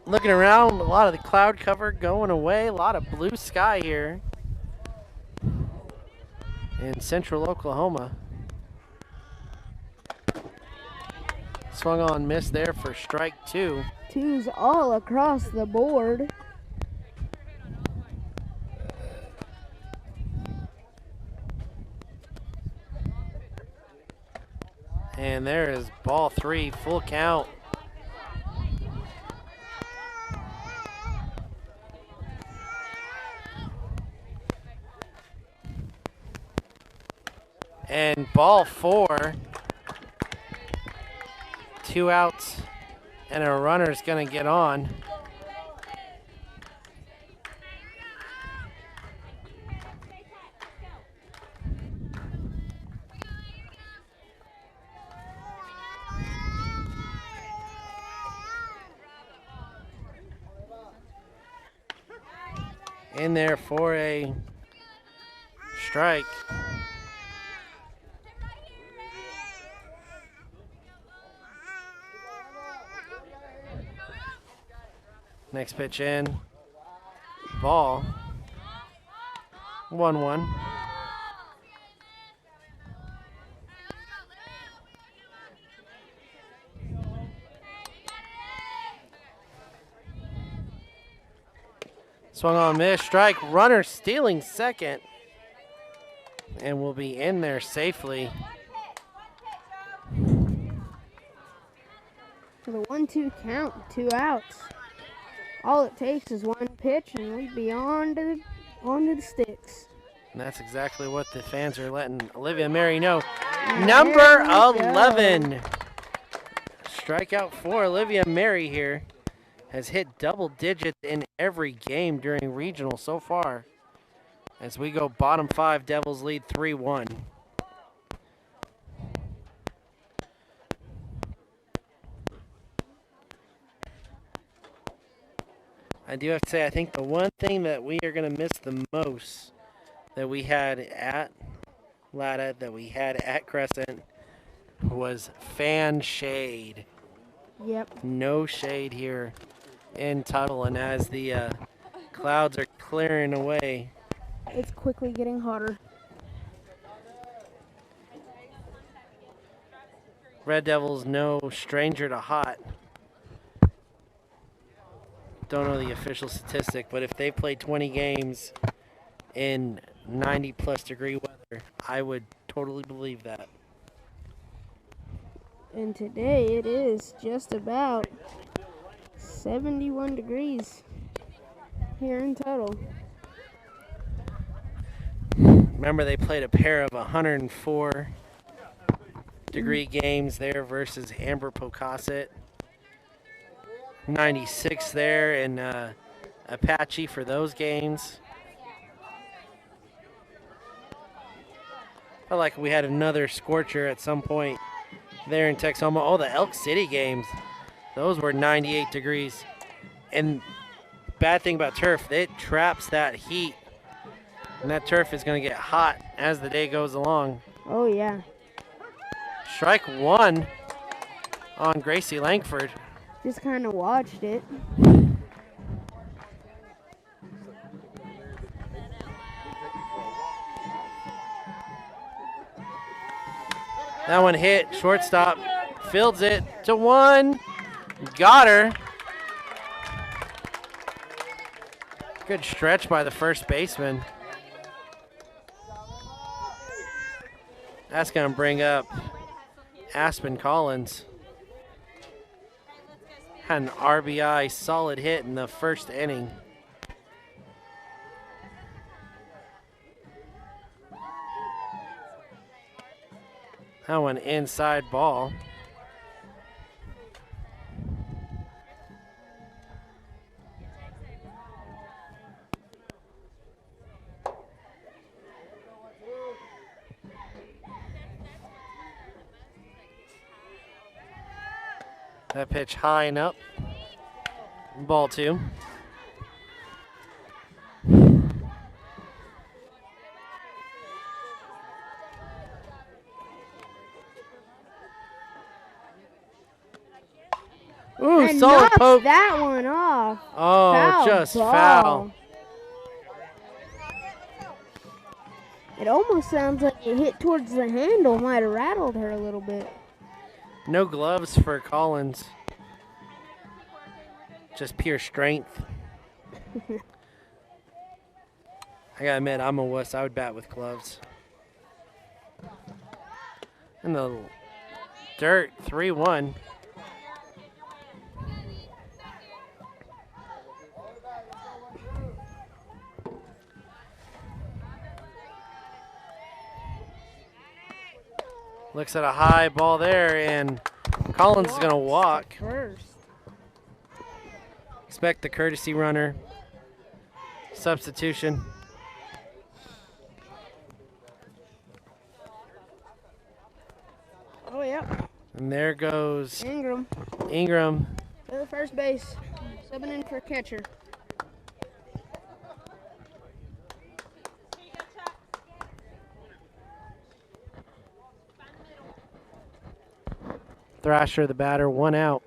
S1: Looking around, a lot of the cloud cover going away. A lot of blue sky here in central Oklahoma. Swung on, miss there for strike two.
S2: Twos all across the board.
S1: And there is ball three, full count. And ball four. 2 outs and a runner's gonna get on. In there for a strike. Next pitch in. Ball. 1-1. Swung on, miss, strike. Runner stealing second. And will be in there safely.
S2: For the 1-2 count, 2 outs. All it takes is one pitch and we'd be on to the sticks.
S1: And that's exactly what the fans are letting Olivia Mary know. Number 11. Strikeout for Olivia Mary here. Has hit double digits in every game during regional so far. As we go bottom 5, Devils lead 3-1. I do have to say, I think the one thing that we are going to miss the most that we had at Latta, that we had at Crescent, was fan shade.
S2: Yep.
S1: No shade here in Tuttle, and as the clouds are clearing away,
S2: It's quickly getting hotter.
S1: Red Devils no stranger to hot. Don't know the official statistic, but if they play 20 games in 90+ degree weather, I would totally believe that.
S2: And today it is just about 71 degrees here in total.
S1: Remember, they played a pair of 104 degree games there versus Amber Pocasset. 96 there in Apache for those games. Felt like we had another scorcher at some point there in Texoma. Oh, the Elk City games. Those were 98 degrees. And bad thing about turf, it traps that heat. And that turf is going to get hot as the day goes along.
S2: Oh, yeah.
S1: Strike one on Gracie Langford.
S2: Just kind of watched it.
S1: That one hit, shortstop, fields it to one, got her. Good stretch by the first baseman. That's gonna bring up Aspen Collins. Had an RBI solid hit in the first inning. That one inside ball. That pitch high and up. Ball two. Ooh,
S2: And
S1: solid
S2: knocks
S1: poke.
S2: that one off.
S1: Oh,
S2: Foul
S1: just
S2: ball.
S1: foul.
S2: It almost sounds like it hit towards the handle. Might have rattled her a little bit.
S1: No gloves for Collins. Just pure strength. I gotta admit, I'm a wuss. I would bat with gloves. In the dirt, 3-1. Looks at a high ball there, and Collins is going to walk.
S2: First.
S1: Expect the courtesy runner. Substitution.
S2: Oh, yeah.
S1: And there goes
S2: Ingram.
S1: Ingram.
S2: To the first base. Subbing in for catcher.
S1: Thrasher, the batter, 1 out.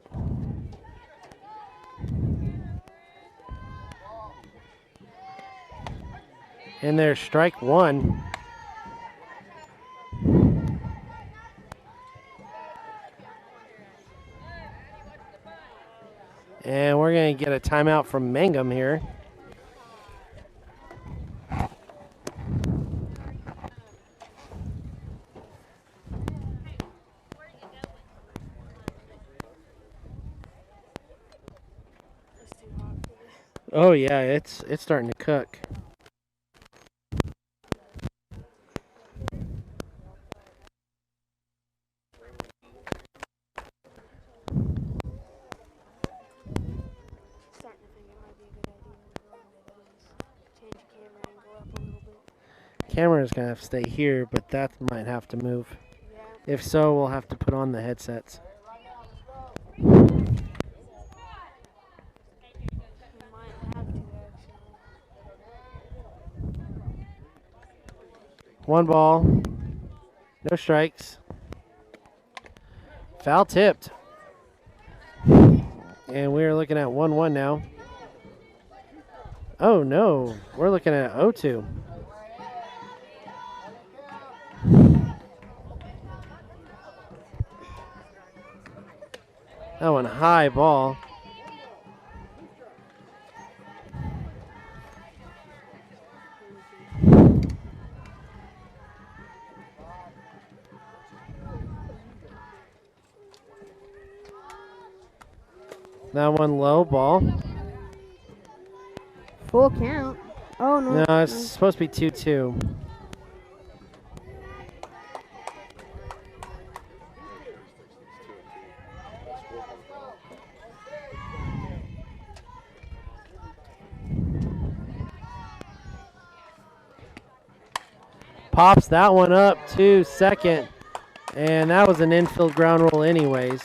S1: And there's strike one. And we're going to get a timeout from Mangum here. Oh yeah, it's starting to cook. Camera's gonna have to stay here, but that might have to move. If so, we'll have to put on the headsets. One ball, no strikes. Foul tipped. And we're looking at 1-1 now. Oh no, we're looking at 0-2. That one high ball. That one low ball.
S2: Full count. Oh, no.
S1: No, it's supposed to be 2-2. Pops that one up to second. And that was an infield ground roll anyways.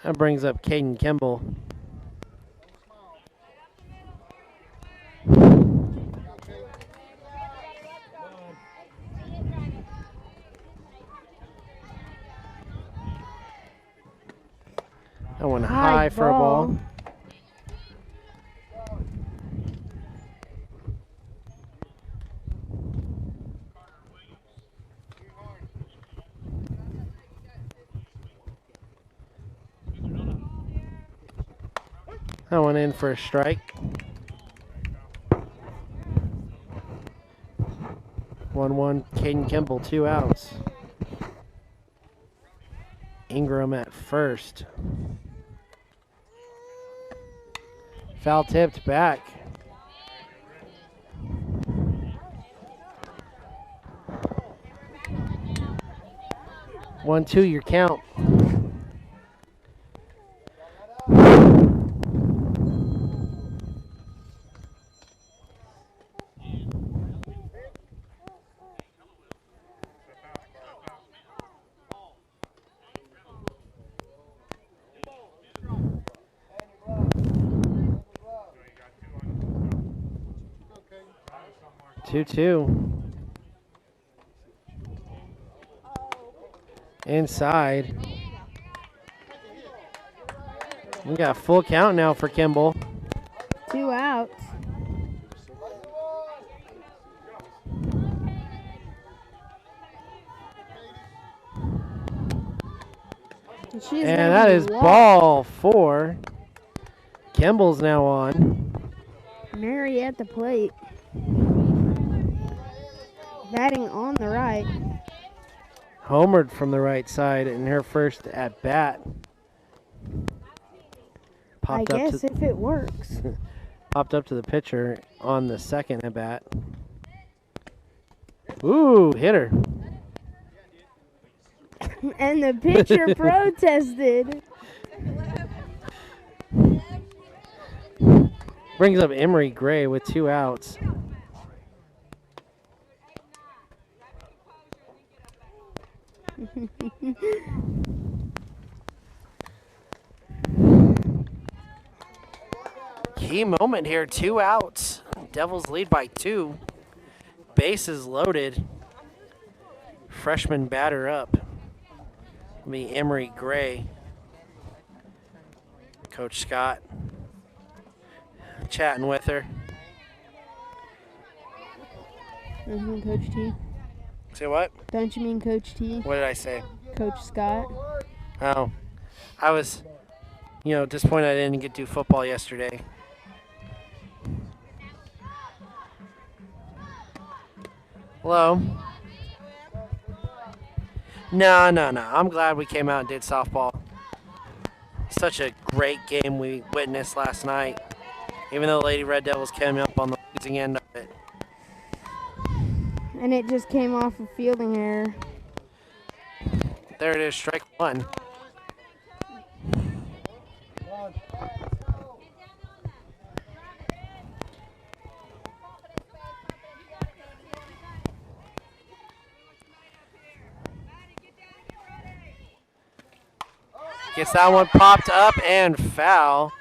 S1: That brings up Caden Kimball. That one high for a ball. That one in for a strike. 1-1, Caden Kimball, 2 outs. Ingram at first. Foul tipped back. One, 2, your count. Two. Inside. We got full count now for Kimball.
S2: 2 outs.
S1: And that is ball 4. Kimball's now on.
S2: Mary at the plate. Batting on the right.
S1: Homered from the right side in her first at bat.
S2: I guess if it works.
S1: Popped up to the pitcher on the second at bat. Ooh, hit her.
S2: And the pitcher protested.
S1: Brings up Emery Gray with 2 outs. Key moment here, 2 outs. Devils lead by 2. Bases loaded. Freshman batter up. It'll be Emery Gray. Coach Scott chatting with her.
S2: Coach T.
S1: Say what?
S2: Don't you mean Coach T?
S1: What did I say?
S2: Coach Scott.
S1: Oh, I was, disappointed I didn't get to do football yesterday. Hello? No. I'm glad we came out and did softball. Such a great game we witnessed last night. Even though the Lady Red Devils came up on the losing end of it.
S2: And it just came off a fielding error.
S1: There it is, strike 1. Gets that one popped up and foul.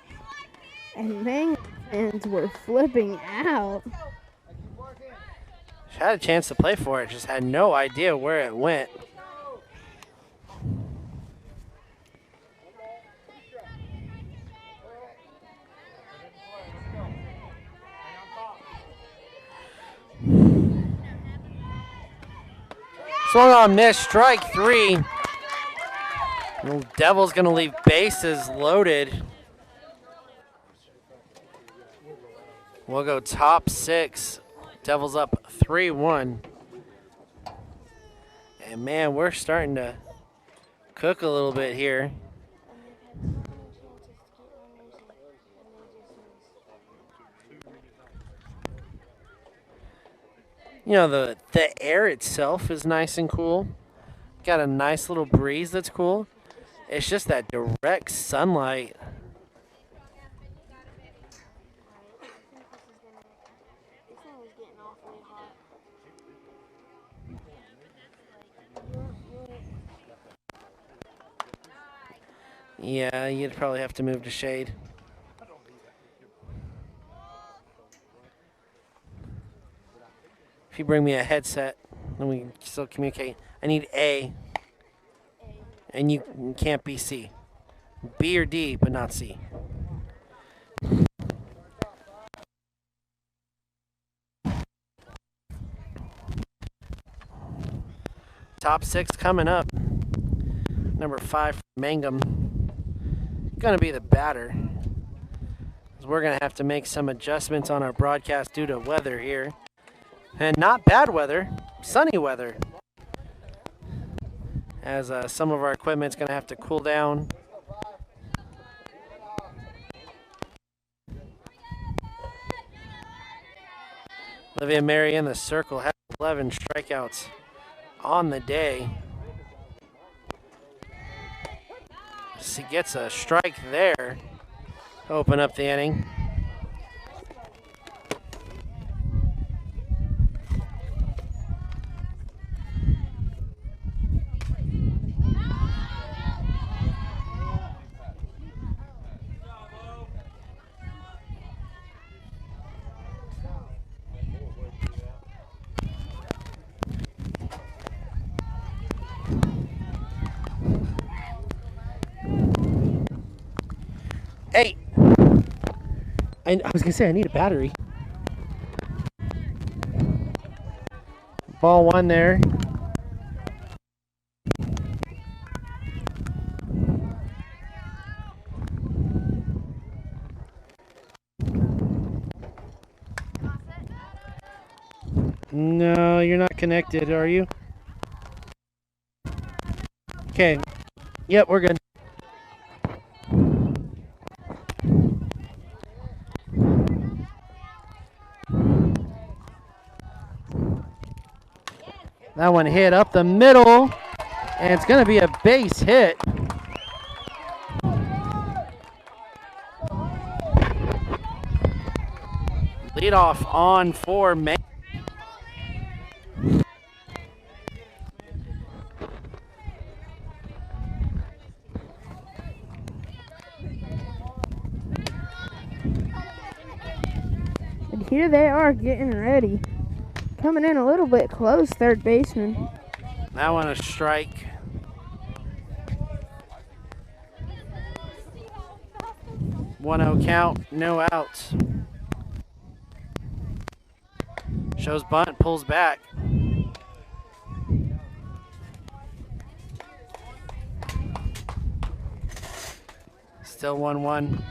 S2: And Mang fans were flipping out.
S1: She had a chance to play for it, just had no idea where it went. Swung on, miss, strike 3. The Devils going to leave bases loaded. We'll go top 6. Devils up 3-1. And man, we're starting to cook a little bit here. You know, the air itself is nice and cool. Got a nice little breeze that's cool. It's just that direct sunlight. Yeah, you'd probably have to move to shade. If you bring me a headset, then we can still communicate. I need A. And you can't be C. B or D, but not C. Top 6 coming up. Number 5, Mangum. Going to be the batter. We're going to have to make some adjustments on our broadcast due to weather here. And not bad weather, sunny weather. As some of our equipment's going to have to cool down. Olivia Mary in the circle has 11 strikeouts on the day. She gets a strike there to open up the inning. Hey, I was gonna say I need a battery. Ball 1 there. No, you're not connected, are you? Okay. Yep, we're good. That one hit up the middle, and it's going to be a base hit. Leadoff on for May.
S2: And here they are getting ready. Coming in a little bit close, third baseman.
S1: That one a strike. One 0 count, no outs. Shows bunt, pulls back. Still 1-1.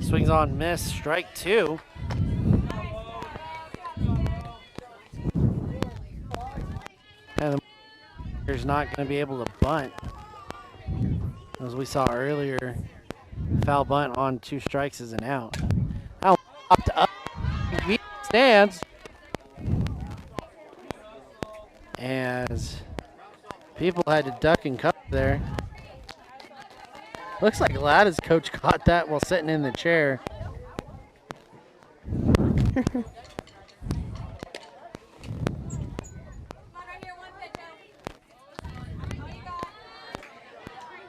S1: Swings on, miss, strike 2. And the not going to be able to bunt. As we saw earlier, foul bunt on 2 strikes is an out. Now popped up, he stands. As people had to duck and cover there. Looks like Lada's coach caught that while sitting in the chair.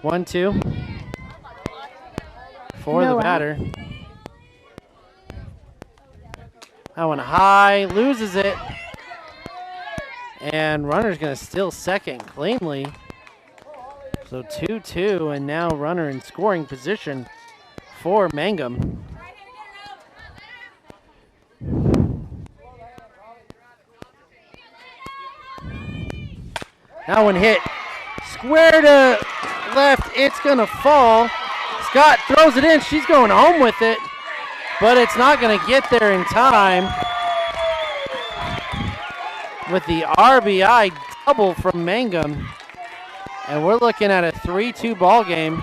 S1: One, two. For the batter. That one high, loses it. And runner's going to steal second cleanly. So 2-2, and now runner in scoring position for Mangum. That one hit square to left. It's going to fall. Scott throws it in. She's going home with it, but it's not going to get there in time. With the RBI double from Mangum. And we're looking at a 3-2 ball game.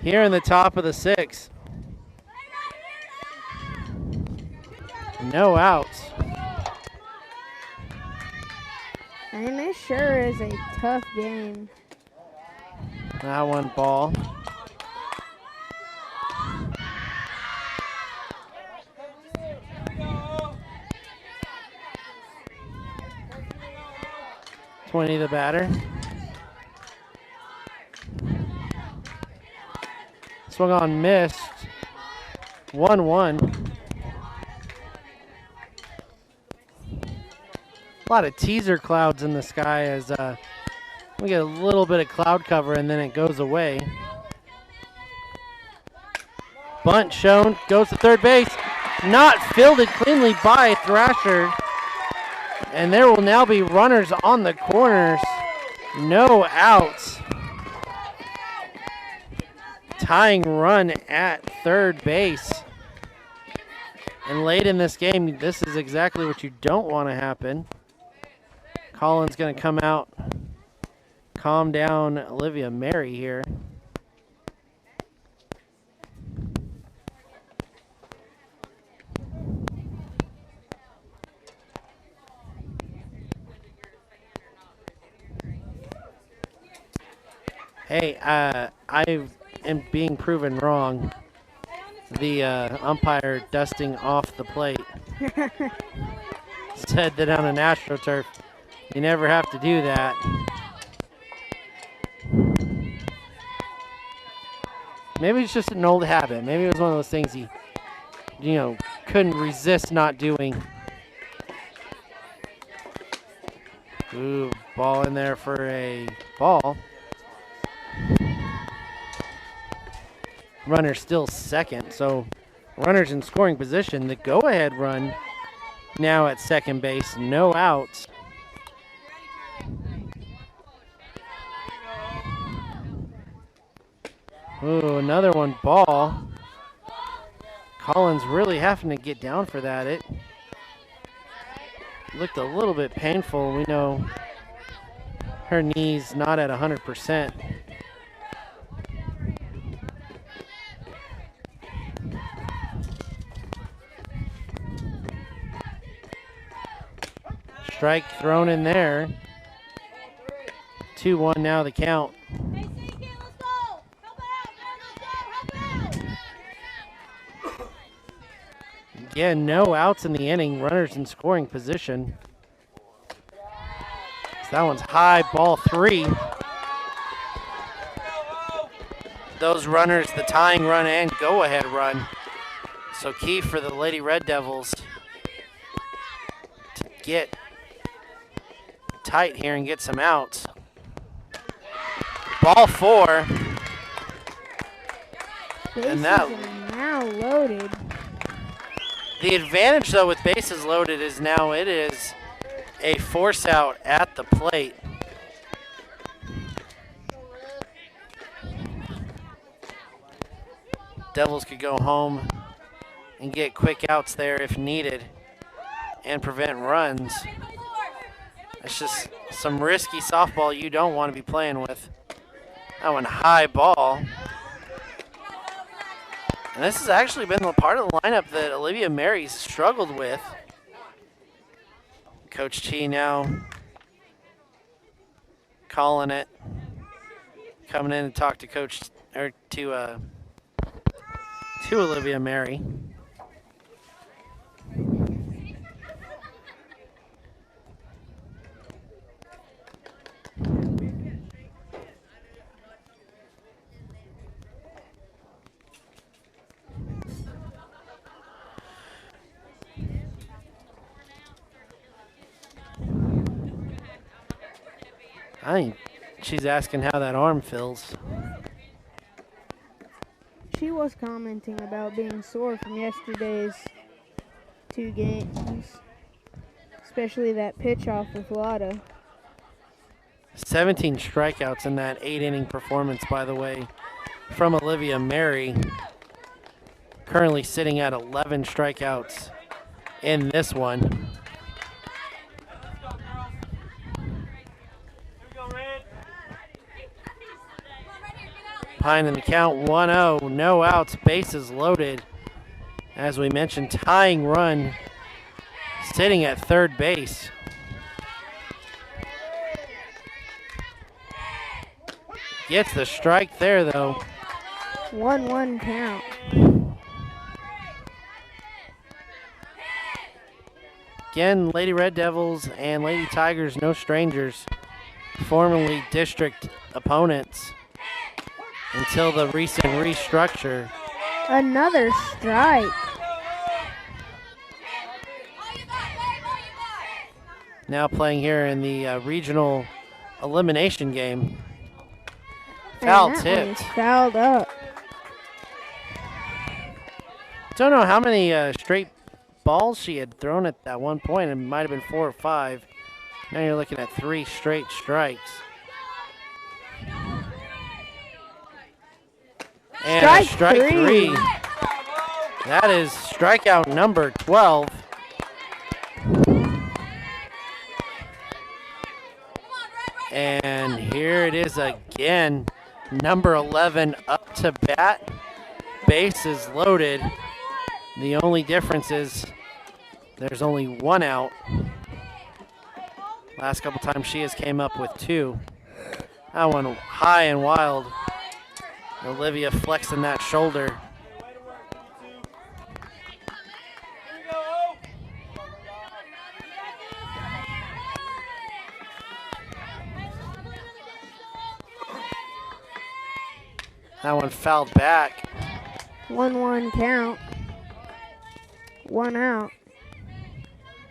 S1: Here in the top of the 6th. No outs.
S2: And this sure is a tough game.
S1: That one ball. .20 the batter. Swung on, missed. 1-1. A lot of teaser clouds in the sky as we get a little bit of cloud cover and then it goes away. Bunt shown, goes to third base. Not fielded cleanly by Thrasher. And there will now be runners on the corners. No outs. Tying run at third base. And late in this game, this is exactly what you don't want to happen. Collins going to come out, calm down Olivia Mary here. Hey, I am being proven wrong. The umpire dusting off the plate said that on an AstroTurf, you never have to do that. Maybe it's just an old habit. Maybe it was one of those things he, couldn't resist not doing. Ooh, ball in there for a ball. Runner still second, so runners in scoring position. The go-ahead run now at second base, no outs. Ooh, another one ball. Collins really having to get down for that. It looked a little bit painful. We know her knee's not at 100%. Strike thrown in there. 2-1 now the count. Again, no outs in the inning. Runners in scoring position. So that one's high, ball 3. Those runners, the tying run and go-ahead run. So key for the Lady Red Devils to get tight here and get some outs. Ball 4. And that
S2: now loaded.
S1: The advantage though with bases loaded is now it is a force out at the plate. Devils could go home and get quick outs there if needed and prevent runs. It's just some risky softball you don't want to be playing with. That one high ball. And this has actually been the part of the lineup that Olivia Mary's struggled with. Coach T now calling it. Coming in to talk to to Olivia Mary. I think she's asking how that arm feels.
S2: She was commenting about being sore from yesterday's 2 games. especially that pitch off with Lotto.
S1: 17 strikeouts in that 8-inning performance, by the way, from Olivia Mary. Currently sitting at 11 strikeouts in this one. Pine in the count, 1-0, no outs, bases loaded. As we mentioned, tying run sitting at third base. Gets the strike there, though.
S2: 1-1 count.
S1: Again, Lady Red Devils and Lady Tigers, no strangers. Formerly district opponents until the recent restructure.
S2: Another strike.
S1: Now playing here in the regional elimination game. Foul tipped.
S2: Fouled up.
S1: Don't know how many straight balls she had thrown at that one point. It might have been 4 or 5. Now you're looking at 3 straight strikes. And strike three. That is strikeout number 12. And here it is again. Number 11 up to bat. Bases loaded. The only difference is there's only 1 out. Last couple times she has came up with 2. That one high and wild. Olivia flexing that shoulder. That one fouled back.
S2: 1-1 count. 1 out.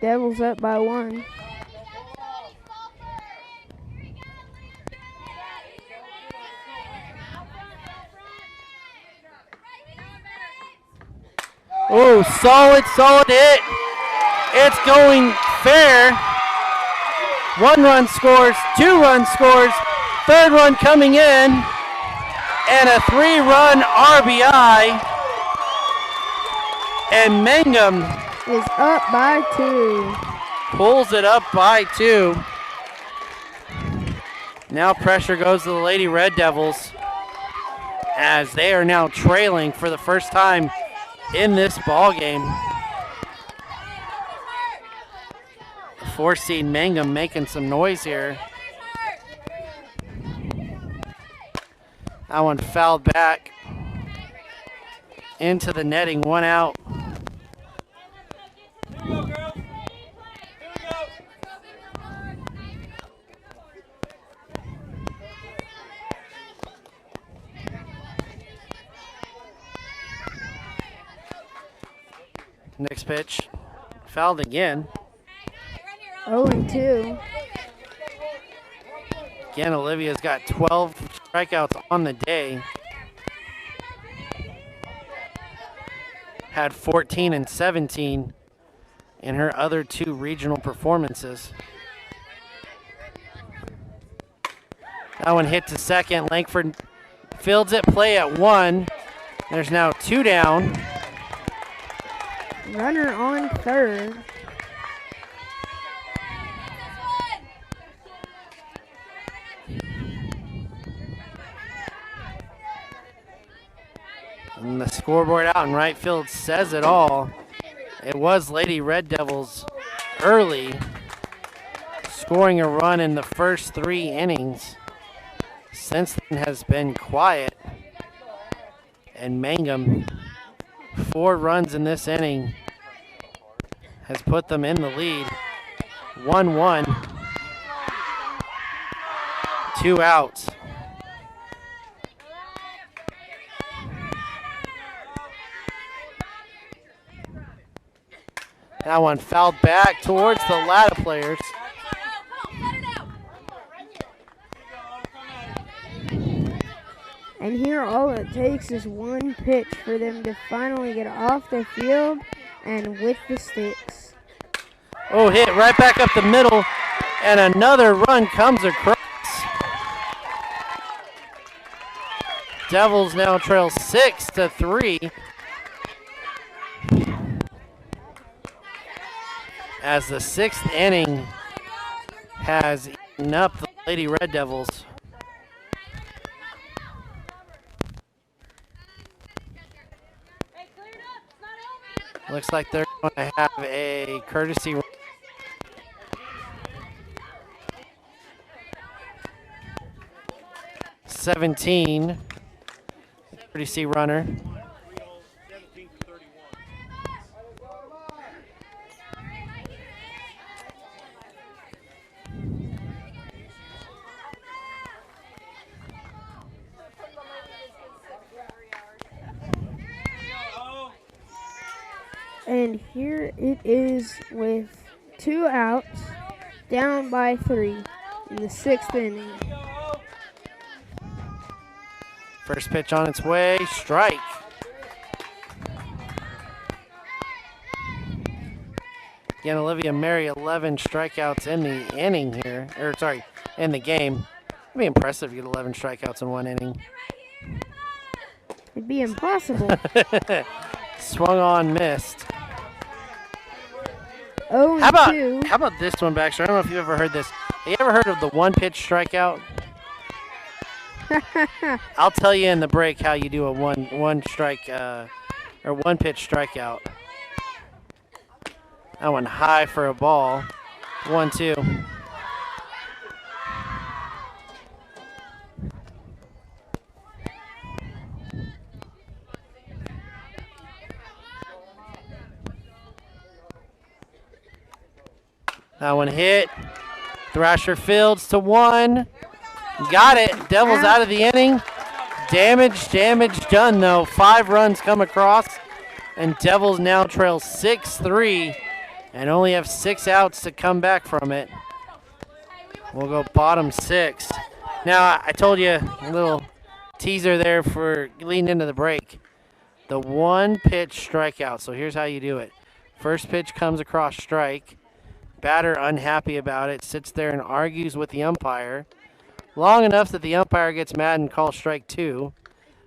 S2: Devils up by 1.
S1: Oh, solid hit. It's going fair. 1 run scores, 2 run scores, 3rd run coming in, and a 3-run RBI. And Mangum
S2: is up by 2.
S1: Pulls it up by 2. Now pressure goes to the Lady Red Devils as they are now trailing for the first time in this ball game. The 4-seed Mangum making some noise here. That one fouled back into the netting, 1 out. Next pitch, fouled again.
S2: 0-2.
S1: Again, Olivia's got 12 strikeouts on the day. Had 14 and 17 in her other 2 regional performances. That one hit to second. Langford fields it, play at 1. There's now 2 down.
S2: Runner on 3rd.
S1: And the scoreboard out in right field says it all. It was Lady Red Devils early, scoring a run in the first 3 innings. Since then has been quiet. And Mangum, 4 runs in this inning, has put them in the lead. 1-1, 2 outs. That one fouled back towards the Latta players.
S2: And here all it takes is 1 pitch for them to finally get off the field and with the sticks.
S1: Oh, hit right back up the middle, and another run comes across. Devils now trail 6-3. As the 6th inning has eaten up the Lady Red Devils. Looks like they're going to have a courtesy. 17, courtesy runner.
S2: And here it is with 2 outs, down by 3 in the 6th inning.
S1: First pitch on its way, strike. Again, Olivia Mary, 11 strikeouts in the inning here, in the game. It'd be impressive to get 11 strikeouts in 1 inning.
S2: It'd be impossible.
S1: Swung on, missed.
S2: 0-2.
S1: How about this one, Baxter? I don't know if you've ever heard this. Have you ever heard of the 1-pitch strikeout? I'll tell you in the break how you do a one pitch strikeout. That one high for a ball. 1-2. That one hit. Thrasher Fields to 1. Got it. Devils out of the inning. Damage done, though. 5 runs come across, and Devils now trail 6-3 and only have 6 outs to come back from it. We'll go bottom 6. Now, I told you a little teaser there for leading into the break. The 1-pitch strikeout. So here's how you do it. First pitch comes across strike. Batter unhappy about it, sits there and argues with the umpire long enough that the umpire gets mad and calls strike 2.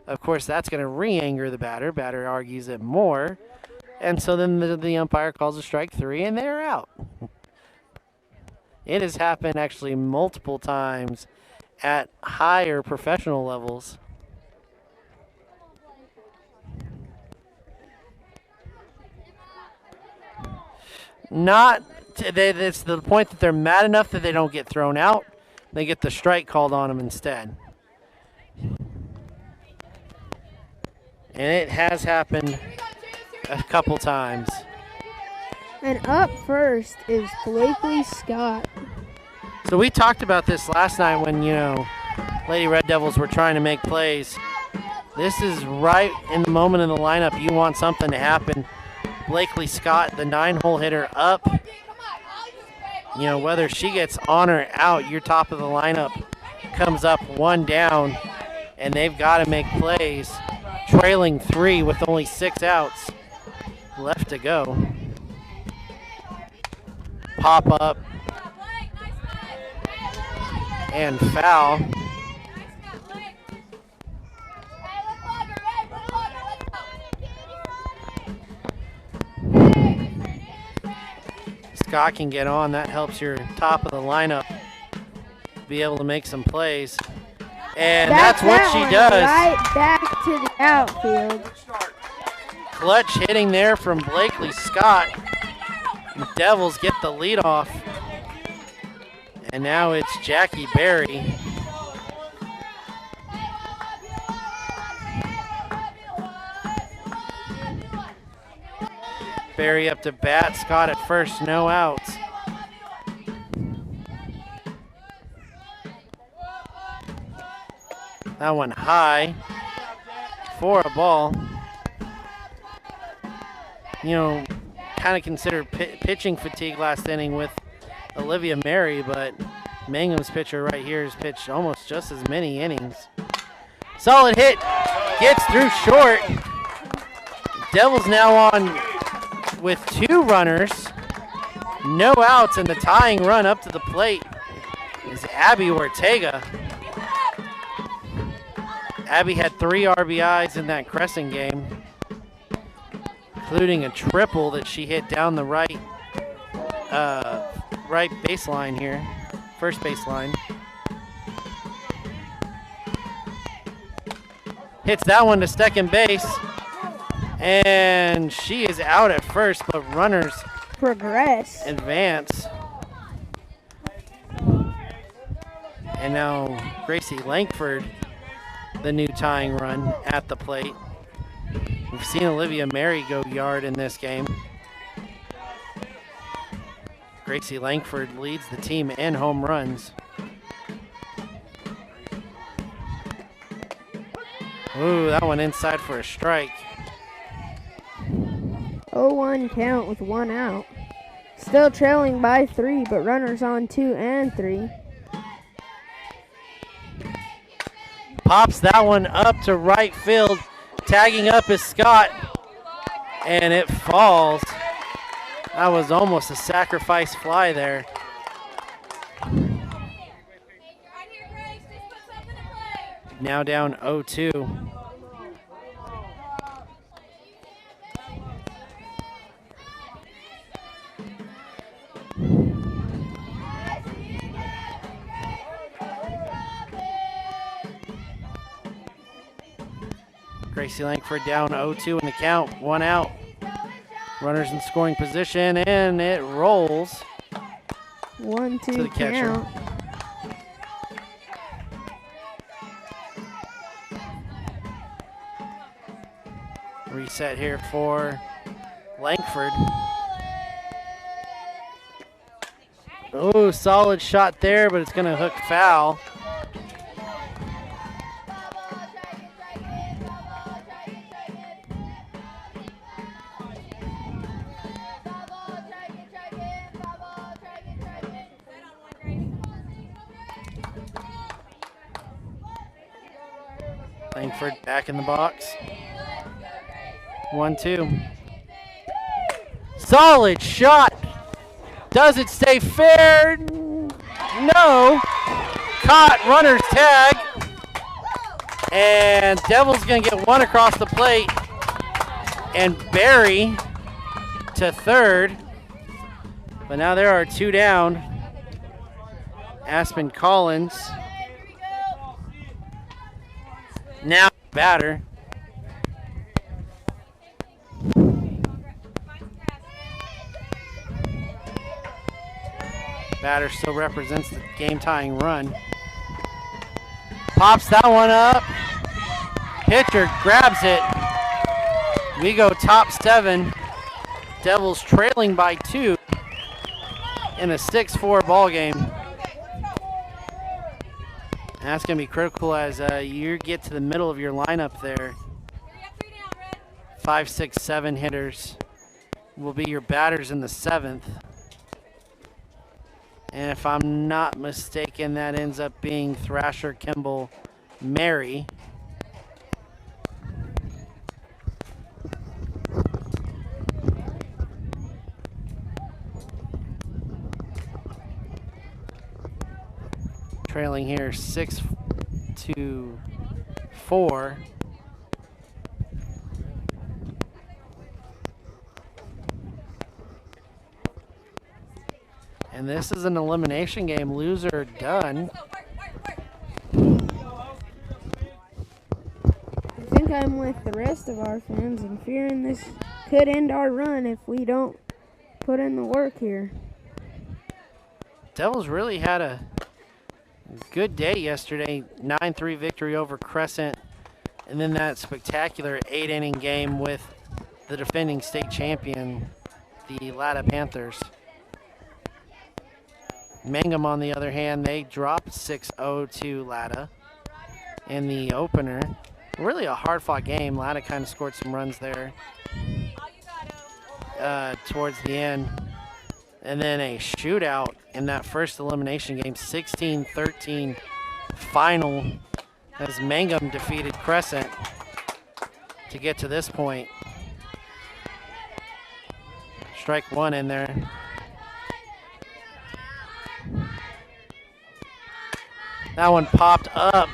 S1: Of course, that's going to re-anger the batter. Batter argues it more. And so then the umpire calls a strike 3, and they're out. It has happened actually multiple times at higher professional levels. It's the point that they're mad enough that they don't get thrown out. They get the strike called on them instead. And it has happened a couple times.
S2: And up first is Blakely Scott.
S1: So we talked about this last night when, Lady Red Devils were trying to make plays. This is right in the moment in the lineup you want something to happen. Blakely Scott, the 9-hole hitter, up. Whether she gets on or out, your top of the lineup comes up 1 down, and they've got to make plays. Trailing 3 with only 6 outs left to go. Pop up and foul. Scott can get on. That helps your top of the lineup be able to make some plays. And that's what she does.
S2: Right back to the outfield.
S1: Clutch hitting there from Blakely Scott. The Devils get the lead off. And now it's Jackie Berry. Berry up to bat. Scott at first, no outs. That one high for a ball. Kind of considered pitching fatigue last inning with Olivia Mary, but Mangum's pitcher right here has pitched almost just as many innings. Solid hit, gets through short. Devils now on with 2 runners No outs, and the tying run up to the plate is Abby Ortega. Abby had 3 RBIs in that Crescent game, including a triple that she hit down the right baseline here, first baseline. Hits that one to second base, and she is out at first, but runners
S2: progress.
S1: Advance. And now Gracie Langford, the new tying run at the plate. We've seen Olivia Mary go yard in this game. Gracie Langford leads the team in home runs. Ooh, that one inside for a strike.
S2: 0-1 count with 1 out. Still trailing by 3, but runners on 2 and 3.
S1: Pops that one up to right field. Tagging up is Scott, and it falls. That was almost a sacrifice fly there. Now down 0-2. Gracie Langford down 0-2 in the count, 1 out. Runners in scoring position, and it rolls
S2: 1-2
S1: to the catcher.
S2: count.
S1: Reset here for Langford. Oh, solid shot there, but it's going to hook foul. Langford back in the box. 1-2. Solid shot. Does it stay fair? No. Caught, runner's tag. And Devils gonna get one across the plate. And Barry to third. But now there are 2 down. Aspen Collins. Now batter. Batter still represents the game-tying run. Pops that one up. Pitcher grabs it. We go top 7. Devils trailing by 2 in a 6-4 ball game. That's going to be critical as you get to the middle of your lineup there. 5, 6, 7 hitters will be your batters in the 7th. And if I'm not mistaken, that ends up being Thrasher, Kimball, Mary. Trailing here 6-4. And this is an elimination game. Loser done.
S2: I think I'm with the rest of our fans and fearing this could end our run if we don't put in the work here.
S1: Devils really had a good day yesterday. 9-3 victory over Crescent. And then that spectacular 8-inning game with the defending state champion, the Latta Panthers. Mangum, on the other hand, they dropped 6-0 to Latta in the opener. Really a hard-fought game. Latta kind of scored some runs there towards the end. And then a shootout in that first elimination game, 16-13 final, as Mangum defeated Crescent to get to this point. Strike 1 in there. That one popped up.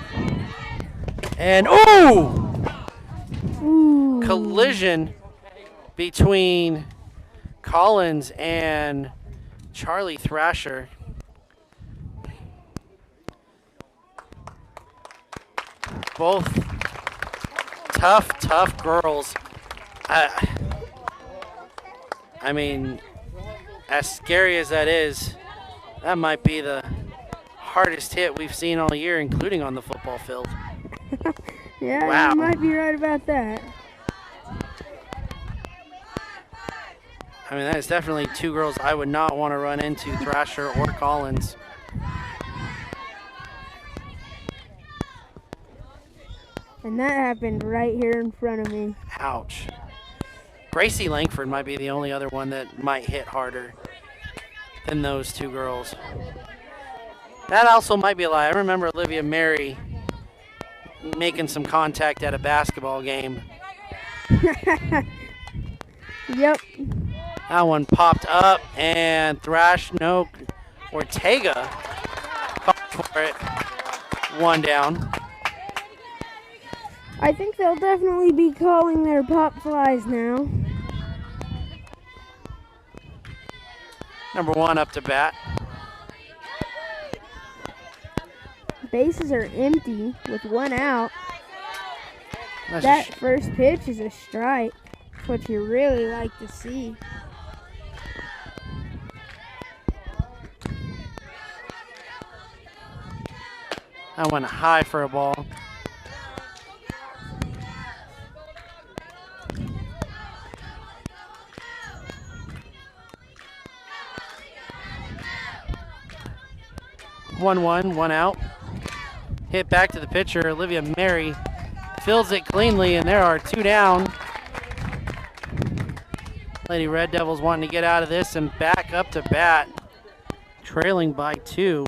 S1: And ooh! Collision between Collins and Charlie Thrasher. Both tough girls. I mean, as scary as that is, that might be the hardest hit we've seen all year, including on the football field.
S2: Yeah,
S1: wow.
S2: You might be right about that.
S1: I mean, that is definitely two girls I would not want to run into, Thrasher or Collins.
S2: And that happened right here in front of me.
S1: Ouch. Gracie Langford might be the only other one that might hit harder than those two girls. That also might be a lie. I remember Olivia Mary making some contact at a basketball game.
S2: Yep.
S1: That one popped up and Ortega caught for it. One down.
S2: I think they'll definitely be calling their pop flies now.
S1: Number one up to bat.
S2: Bases are empty with one out.
S1: That's
S2: That first pitch is a strike. That's what you really like to see.
S1: That went high for a ball. One out. Hit back to the pitcher. Olivia Mary fills it cleanly, and there are two down. Lady Red Devils wanting to get out of this and back up to bat, trailing by 2.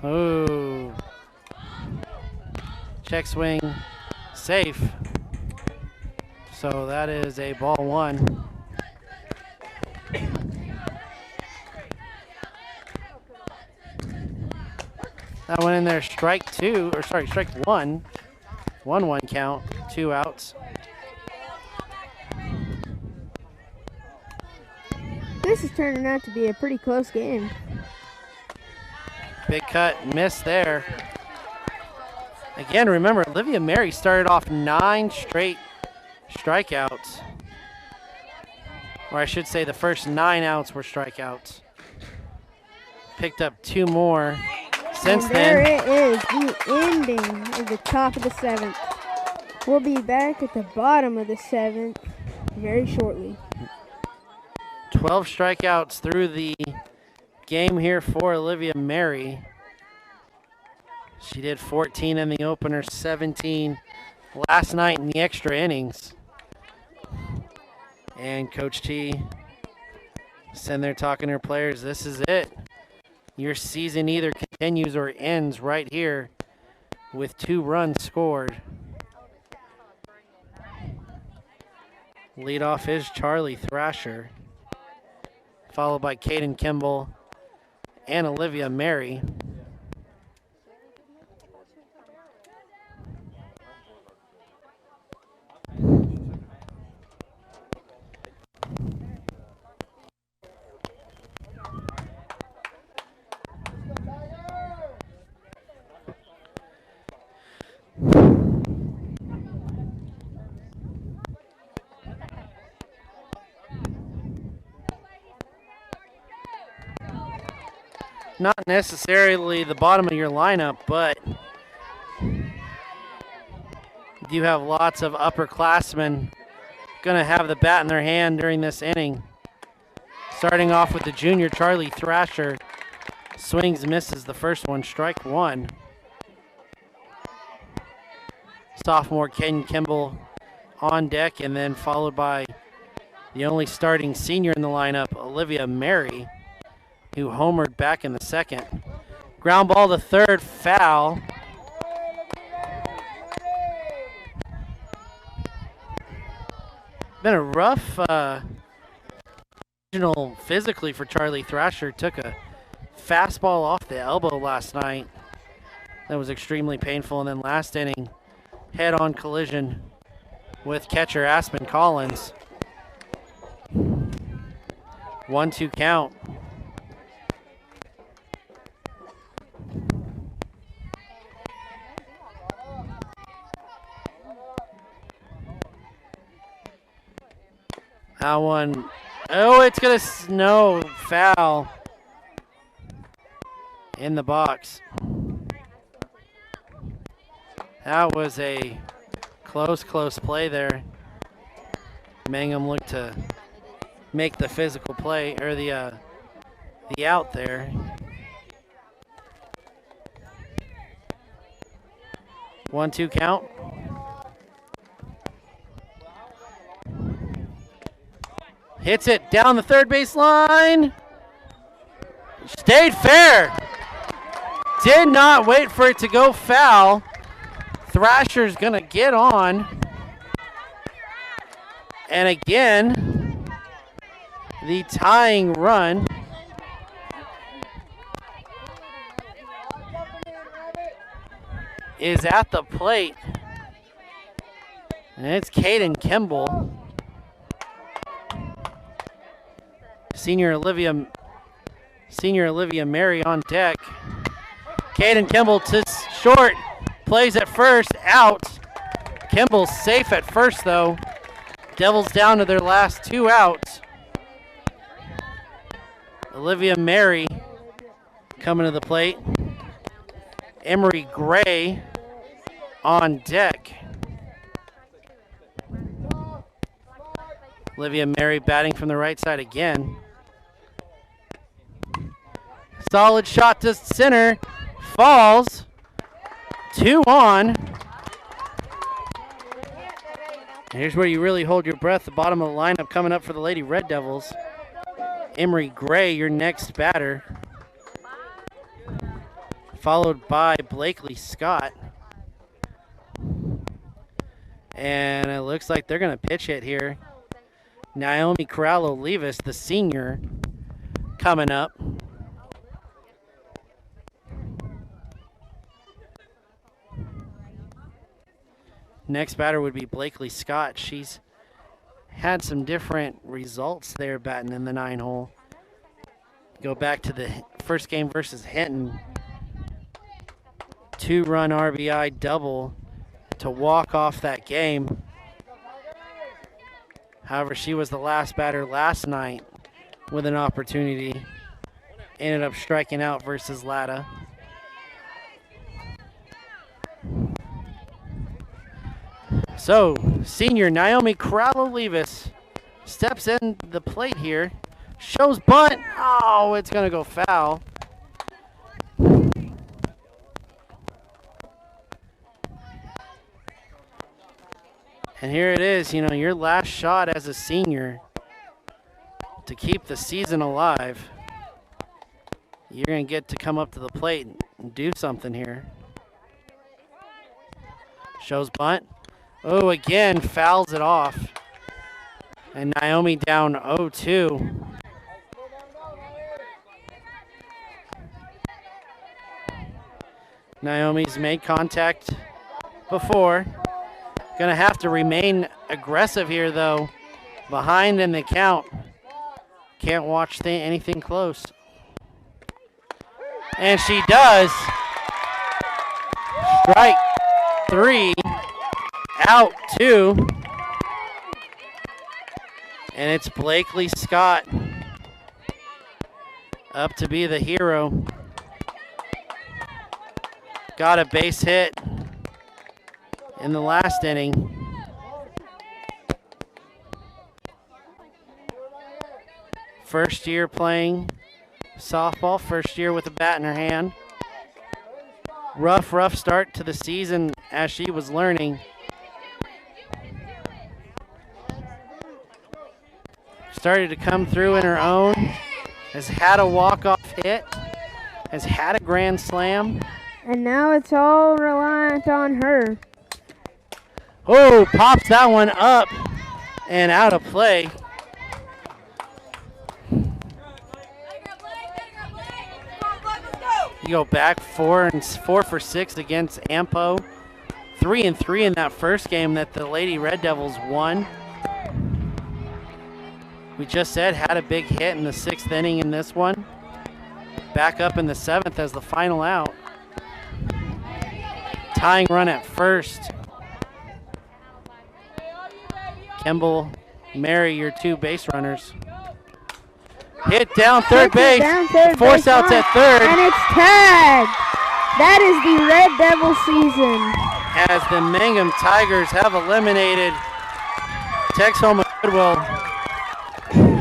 S1: Oh. Check swing, safe. So that is a ball 1. That went in there, strike 1. 1-1 count, 2 outs.
S2: This is turning out to be a pretty close game.
S1: Big cut, miss there. Again, remember, Olivia Mary started off 9 straight strikeouts. Or I should say the first 9 outs were strikeouts. Picked up 2 more since
S2: and there
S1: then.
S2: it is, the ending of the top of the 7th. We'll be back at the bottom of the 7th very shortly.
S1: 12 strikeouts through the game here for Olivia Mary. She did 14 in the opener, 17 last night in the extra innings. And Coach T sitting there talking to her players, this is it. Your season either continues or ends right here with 2 runs scored. Leadoff is Charlie Thrasher, followed by Caden Kimball and Olivia Mary. Not necessarily the bottom of your lineup, but you have lots of upperclassmen going to have the bat in their hand during this inning. Starting off with the junior Charlie Thrasher. Swings, misses the first one, strike 1. Sophomore Caden Kimball on deck, and then followed by the only starting senior in the lineup, Olivia Mary, who homered back in the 2nd. Ground ball to third, foul. been a rough physically for Charlie Thrasher. Took a fastball off the elbow last night. That was extremely painful. And then last inning, head-on collision with catcher Aspen Collins. 1-2 count. That one, oh, it's going to snow. Foul in the box. That was a close play there. Mangum looked to make the physical play, or the out there. 1-2 count. Hits it down the third base line. Stayed fair. Did not wait for it to go foul. Thrasher's gonna get on. And again, the tying run is at the plate. And it's Caden Kimball. Senior Olivia Mary on deck. Caden Kimball to short, plays at first, out. Kimball's safe at first though. Devils down to their last 2 outs. Olivia Mary coming to the plate. Emery Gray on deck. Olivia Mary batting from the right side again. Solid shot to center. Falls. 2 on. Here's where you really hold your breath. The bottom of the lineup coming up for the Lady Red Devils. Emery Gray, your next batter. Followed by Blakely Scott. And it looks like they're going to pitch hit here. Naomi Corralo-Levis, the senior, coming up. Next batter would be Blakely Scott. She's had some different results there batting in the 9-hole. Go back to the first game versus Hinton. 2-run RBI double to walk off that game. However, she was the last batter last night with an opportunity. Ended up striking out versus Latta. So, senior Naomi Corralo-Levis steps in the plate here. Shows bunt. Oh, it's going to go foul. And here it is, you know, your last shot as a senior to keep the season alive. You're going to get to come up to the plate and do something here. Shows bunt. Oh, again, fouls it off. And Naomi down 0-2. Naomi's made contact before. Gonna have to remain aggressive here though. Behind in the count. Can't watch anything close. And she does. Strike 3. Out 2. And it's Blakely Scott up to be the hero. Got a base hit in the last inning. First year playing softball, first year with a bat in her hand. Rough start to the season as she was learning. Started to come through in her own. Has had a walk-off hit. Has had a grand slam.
S2: And now it's all reliant on her.
S1: Oh, pops that one up and out of play. You go back 4 for 6 against Ampo. 3-3 in that first game that the Lady Red Devils won. We just said had a big hit in the 6th inning in this one. Back up in the 7th as the final out. Tying run at first. Kimball, Mary, your 2 base runners. Hit down third base. Force outs at third.
S2: And it's tagged. That is the Red Devil season.
S1: As the Mangum Tigers have eliminated Texoma Goodwill.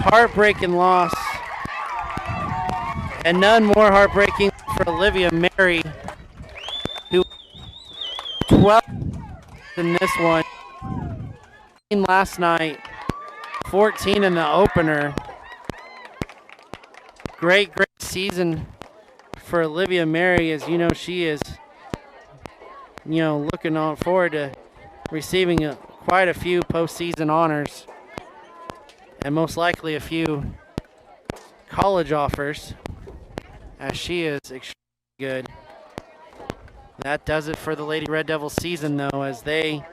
S1: Heartbreaking loss. And none more heartbreaking for Olivia Mary, who 12 in this one. Last night, 14 in the opener. Great season for Olivia Mary, as you know she is, looking on forward to receiving quite a few postseason honors and most likely a few college offers, as she is extremely good. That does it for the Lady Red Devils season, though, as they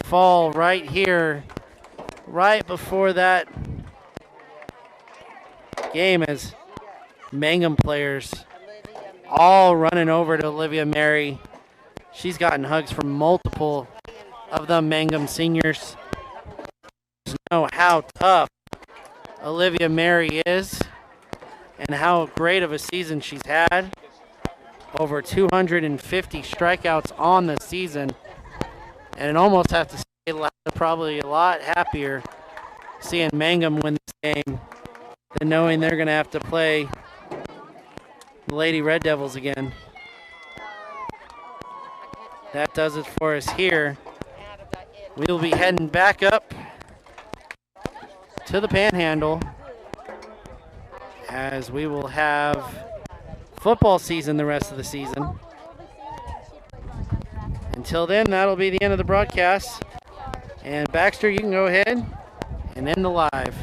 S1: fall right here, right before that game, as Mangum players all running over to Olivia Mary. She's gotten hugs from multiple of the Mangum seniors. You know how tough Olivia Mary is and how great of a season she's had. Over 250 strikeouts on the season. And almost have to say probably a lot happier seeing Mangum win this game than knowing they're going to have to play the Lady Red Devils again. That does it for us here. We'll be heading back up to the Panhandle as we will have football season the rest of the season. Until then, that'll be the end of the broadcast. And Baxter, you can go ahead and end the live.